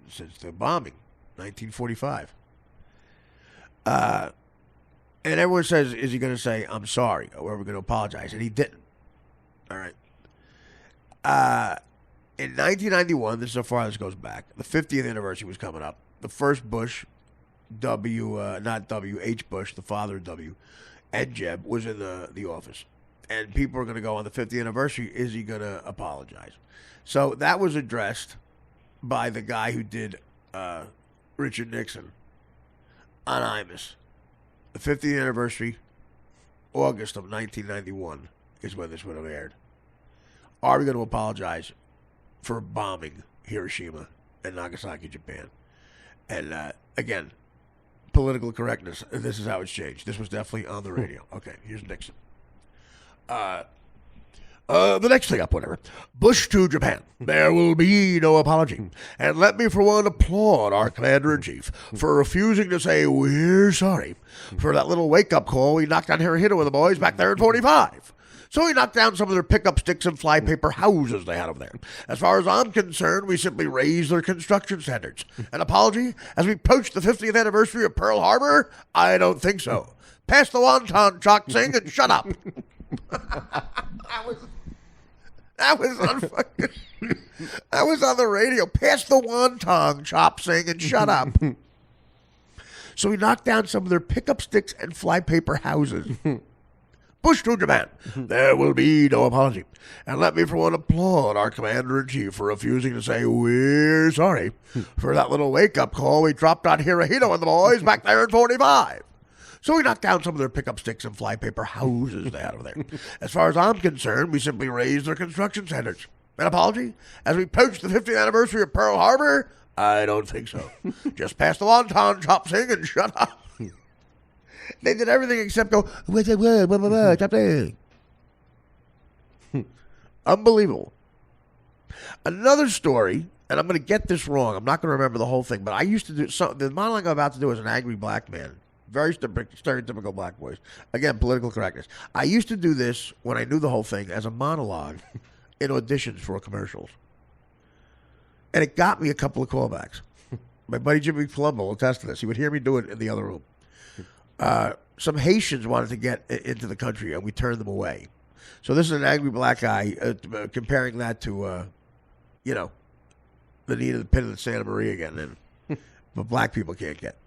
since the bombing, 1945. And everyone says, is he going to say, I'm sorry, or are we going to apologize? And he didn't. All right. In 1991, this is how far this goes back, the 50th anniversary was coming up. The first Bush, H. Bush, the father of W, and Jeb, was in the office. And people are going to go on the 50th anniversary, is he going to apologize? So that was addressed by the guy who did Richard Nixon on Imus. The 50th anniversary, August of 1991, is when this would have aired. Are we going to apologize for bombing Hiroshima and Nagasaki, Japan? And again, political correctness. This is how it's changed. This was definitely on the radio. Okay, here's Nixon. The next thing up, whatever. Bush to Japan. There will be no apology. And let me, for one, applaud our commander-in-chief for refusing to say we're sorry for that little wake-up call we knocked on Hirohito with the boys back there in 45. So we knocked down some of their pickup sticks and flypaper houses they had over there. As far as I'm concerned, we simply raised their construction standards. An apology as we approach the 50th anniversary of Pearl Harbor? I don't think so. Pass the wonton, Chalk Singh, and shut up. That was on fucking. That was on the radio. Pass the wonton, Chop Singh, and shut up. So we knocked down some of their pickup sticks and flypaper houses. Bush to Japan. There will be no apology. And let me, for one, applaud our commander-in-chief for refusing to say we're sorry for that little wake-up call we dropped on Hirohito and the boys back there in 45. So we knocked down some of their pickup sticks and flypaper houses they had over there. As far as I'm concerned, we simply raised their construction standards. An apology? As we approach the 50th anniversary of Pearl Harbor? I don't think so. Just pass the wonton, Chop Singh, and shut up. They did everything except go, Chop Singh. Unbelievable. Another story, and I'm going to get this wrong. I'm not going to remember the whole thing, but I used to do the monologue I'm about to do as an angry black man. Very stereotypical black voice. Again, political correctness. I used to do this when I knew the whole thing as a monologue in auditions for commercials. And it got me a couple of callbacks. My buddy Jimmy Palumbo will attest to this. He would hear me do it in the other room. Some Haitians wanted to get into the country, and we turned them away. So this is an angry black guy comparing that to, the need of the pit of the Santa Maria again. But black people can't get.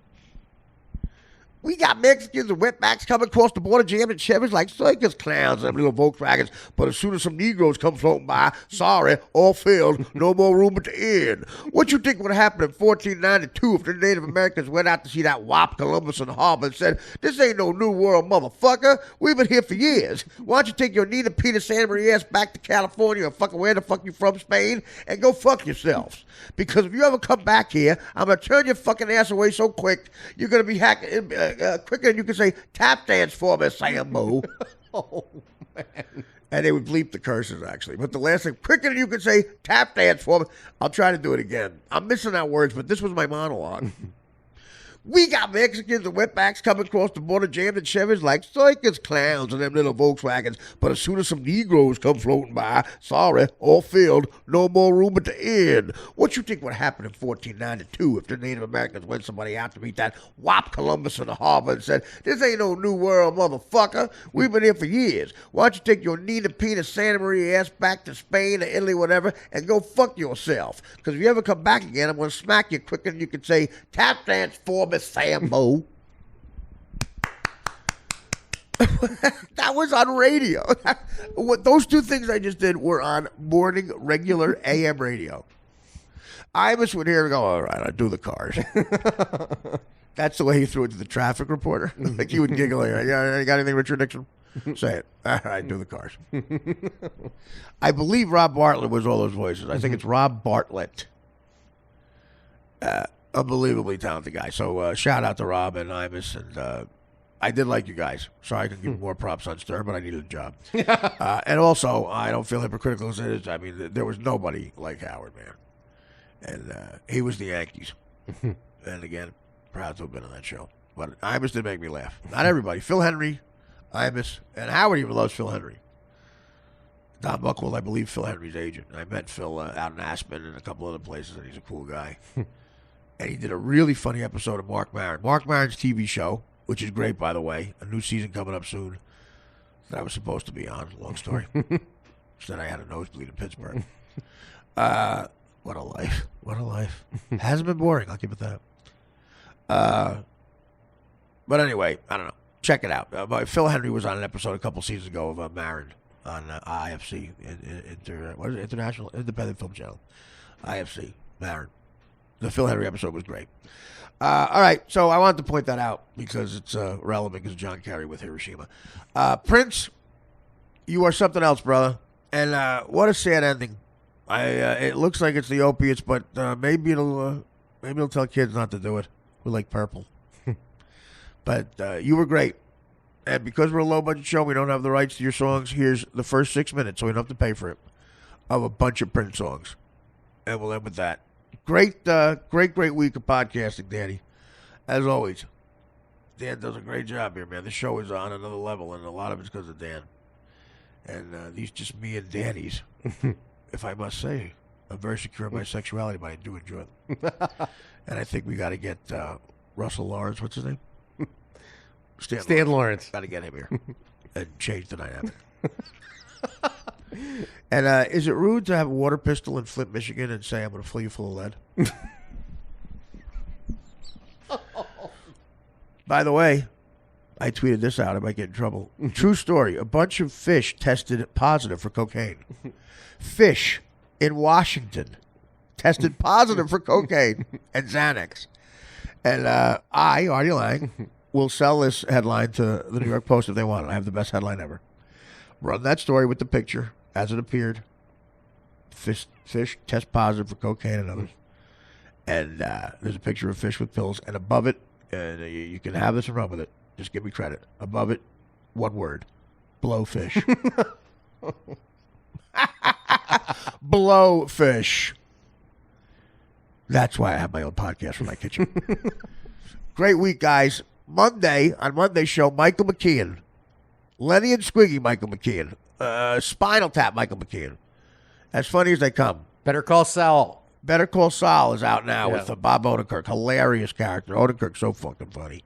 We got Mexicans and wetbacks coming across the border, jamming Chevys like circus clowns and little Volkswagens. But as soon as some Negroes come floating by, sorry, all filled, no more room at the end. What you think would happen in 1492 if the Native Americans went out to see that wop Columbus in the harbor and said, this ain't no new world, motherfucker. We've been here for years. Why don't you take your Nina Peter Santa Maria ass back to California or fucking where the fuck you from, Spain, and go fuck yourselves. Because if you ever come back here, I'm going to turn your fucking ass away so quick, you're going to be hacking quicker than you can say, tap dance for me, Sambo. Oh, man. And they would bleep the curses, actually. But the last thing, quicker than you can say, tap dance for me. I'll try to do it again. I'm missing out words, but this was my monologue. We got Mexicans and wetbacks coming across the border, jammed in Chevys like circus clowns and them little Volkswagens. But as soon as some Negroes come floating by, sorry, all filled, no more room at the end. What you think would happen in 1492 if the Native Americans went somebody out to meet that wop Columbus in the harbor and said, this ain't no new world, motherfucker. We've been here for years. Why don't you take your Nina Pina Santa Maria ass back to Spain or Italy, whatever, and go fuck yourself. Because if you ever come back again, I'm going to smack you quicker than you can say, tap dance for me, Sambo. That was on radio. What those two things I just did were on morning regular AM radio. Imus would hear and go, all right, I'll do the cars. That's the way he threw it to the traffic reporter. Like he would giggle. Yeah, you got anything, Richard Nixon? Say it. All right, do the cars. I believe Rob Bartlett was all those voices. I think it's Rob Bartlett. Unbelievably talented guy. So shout out to Rob and Imus and I did like you guys. Sorry I could give more props on Stern, but I needed a job. And also, I don't feel hypocritical as it is. I mean, there was nobody like Howard, man. And he was the Yankees. And again, proud to have been on that show. But Imus did make me laugh. Not everybody. Phil Henry, Imus, and Howard even loves Phil Henry. Don Buchwald, I believe, Phil Henry's agent. I met Phil out in Aspen and a couple other places, and he's a cool guy. And he did a really funny episode of Mark Maron. Mark Maron's TV show, which is great, by the way. A new season coming up soon that I was supposed to be on. Long story. Instead, I had a nosebleed in Pittsburgh. What a life. What a life. Hasn't been boring, I'll give it that. But anyway, I don't know. Check it out. Phil Henry was on an episode a couple seasons ago of Maron on IFC, what is it? International Independent Film Channel. IFC, Maron. The Phil Henry episode was great. All right, so I wanted to point that out because it's relevant because John Kerry with Hiroshima. Prince, you are something else, brother. And what a sad ending. It looks like it's the opiates, but maybe it'll tell kids not to do it who like purple. But you were great. And because we're a low-budget show, we don't have the rights to your songs. Here's the first 6 minutes, so we don't have to pay for it, of a bunch of Prince songs. And we'll end with that. Great week of podcasting, Danny. As always, Dan does a great job here, man. This show is on another level, and a lot of it's because of Dan. And these just me and Danny's, if I must say. I'm very secure in my sexuality, but I do enjoy them. And I think we got to get Russell Lawrence, what's his name? Stan Lawrence. Got to get him here and change the dynamic. And is it rude to have a water pistol in Flint, Michigan, and say I'm going to fill you full of lead? By the way, I tweeted this out. I might get in trouble. True story. A bunch of fish tested positive for cocaine. Fish in Washington tested positive for cocaine and Xanax. And I, Artie Lang, will sell this headline to the New York Post if they want it. I have the best headline ever. Run that story with the picture as it appeared. Fish test positive for cocaine and others. And there's a picture of fish with pills. And above it, and you can have this and run with it. Just give me credit. Above it, one word. Blowfish. Blowfish. That's why I have my own podcast from my kitchen. Great week, guys. On Monday's show, Michael McKeon. Lenny and Squiggy Michael McKeon. Spinal Tap Michael McKeon. As funny as they come. Better Call Saul. Better Call Saul is out now with Bob Odenkirk. Hilarious character. Odenkirk's so fucking funny.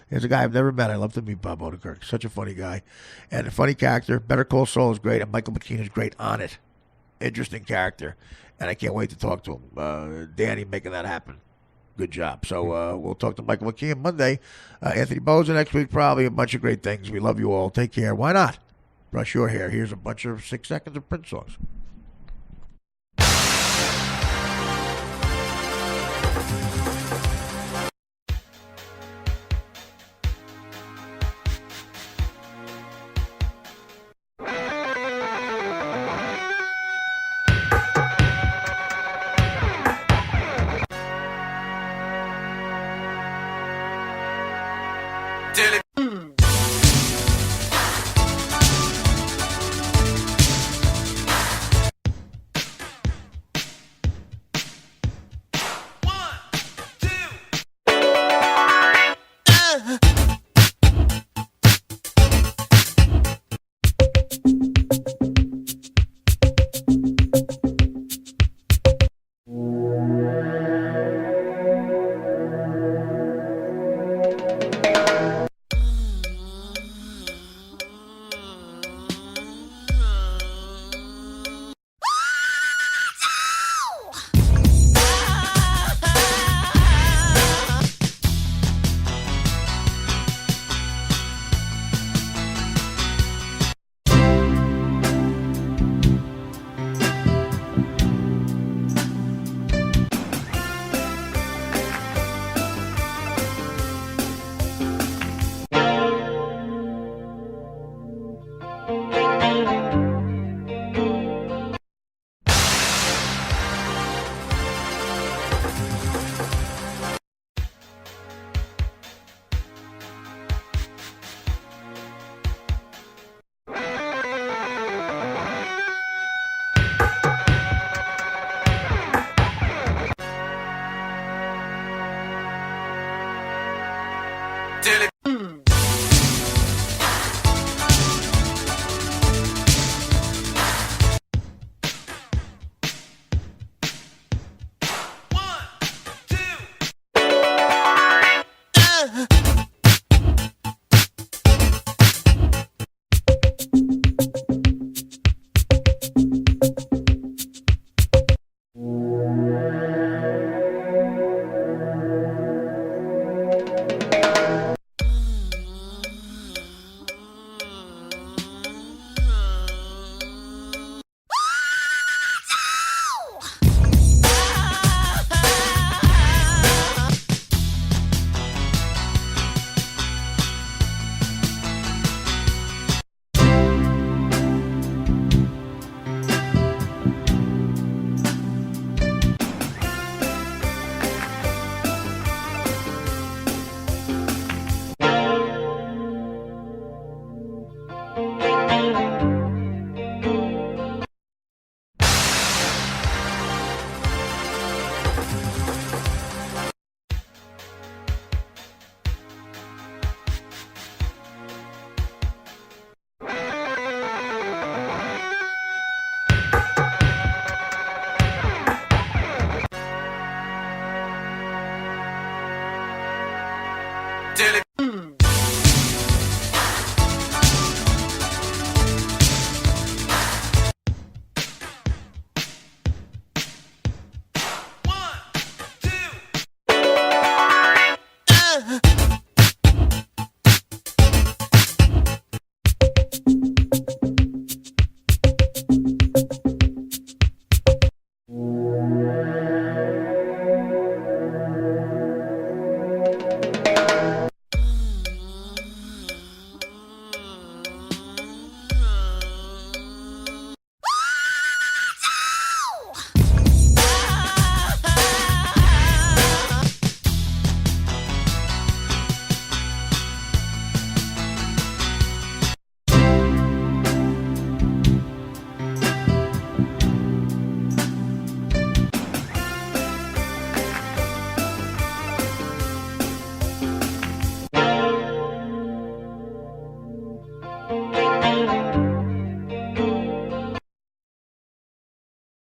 He's a guy I've never met. I love to meet Bob Odenkirk. Such a funny guy. And a funny character. Better Call Saul is great, and Michael McKean is great on it. Interesting character. And I can't wait to talk to him. Danny making that happen. Good job. So we'll talk to Michael McKean Monday. Anthony Boza next week, probably a bunch of great things. We love you all. Take care. Why not? Brush your hair. Here's a bunch of 6 seconds of Prince songs.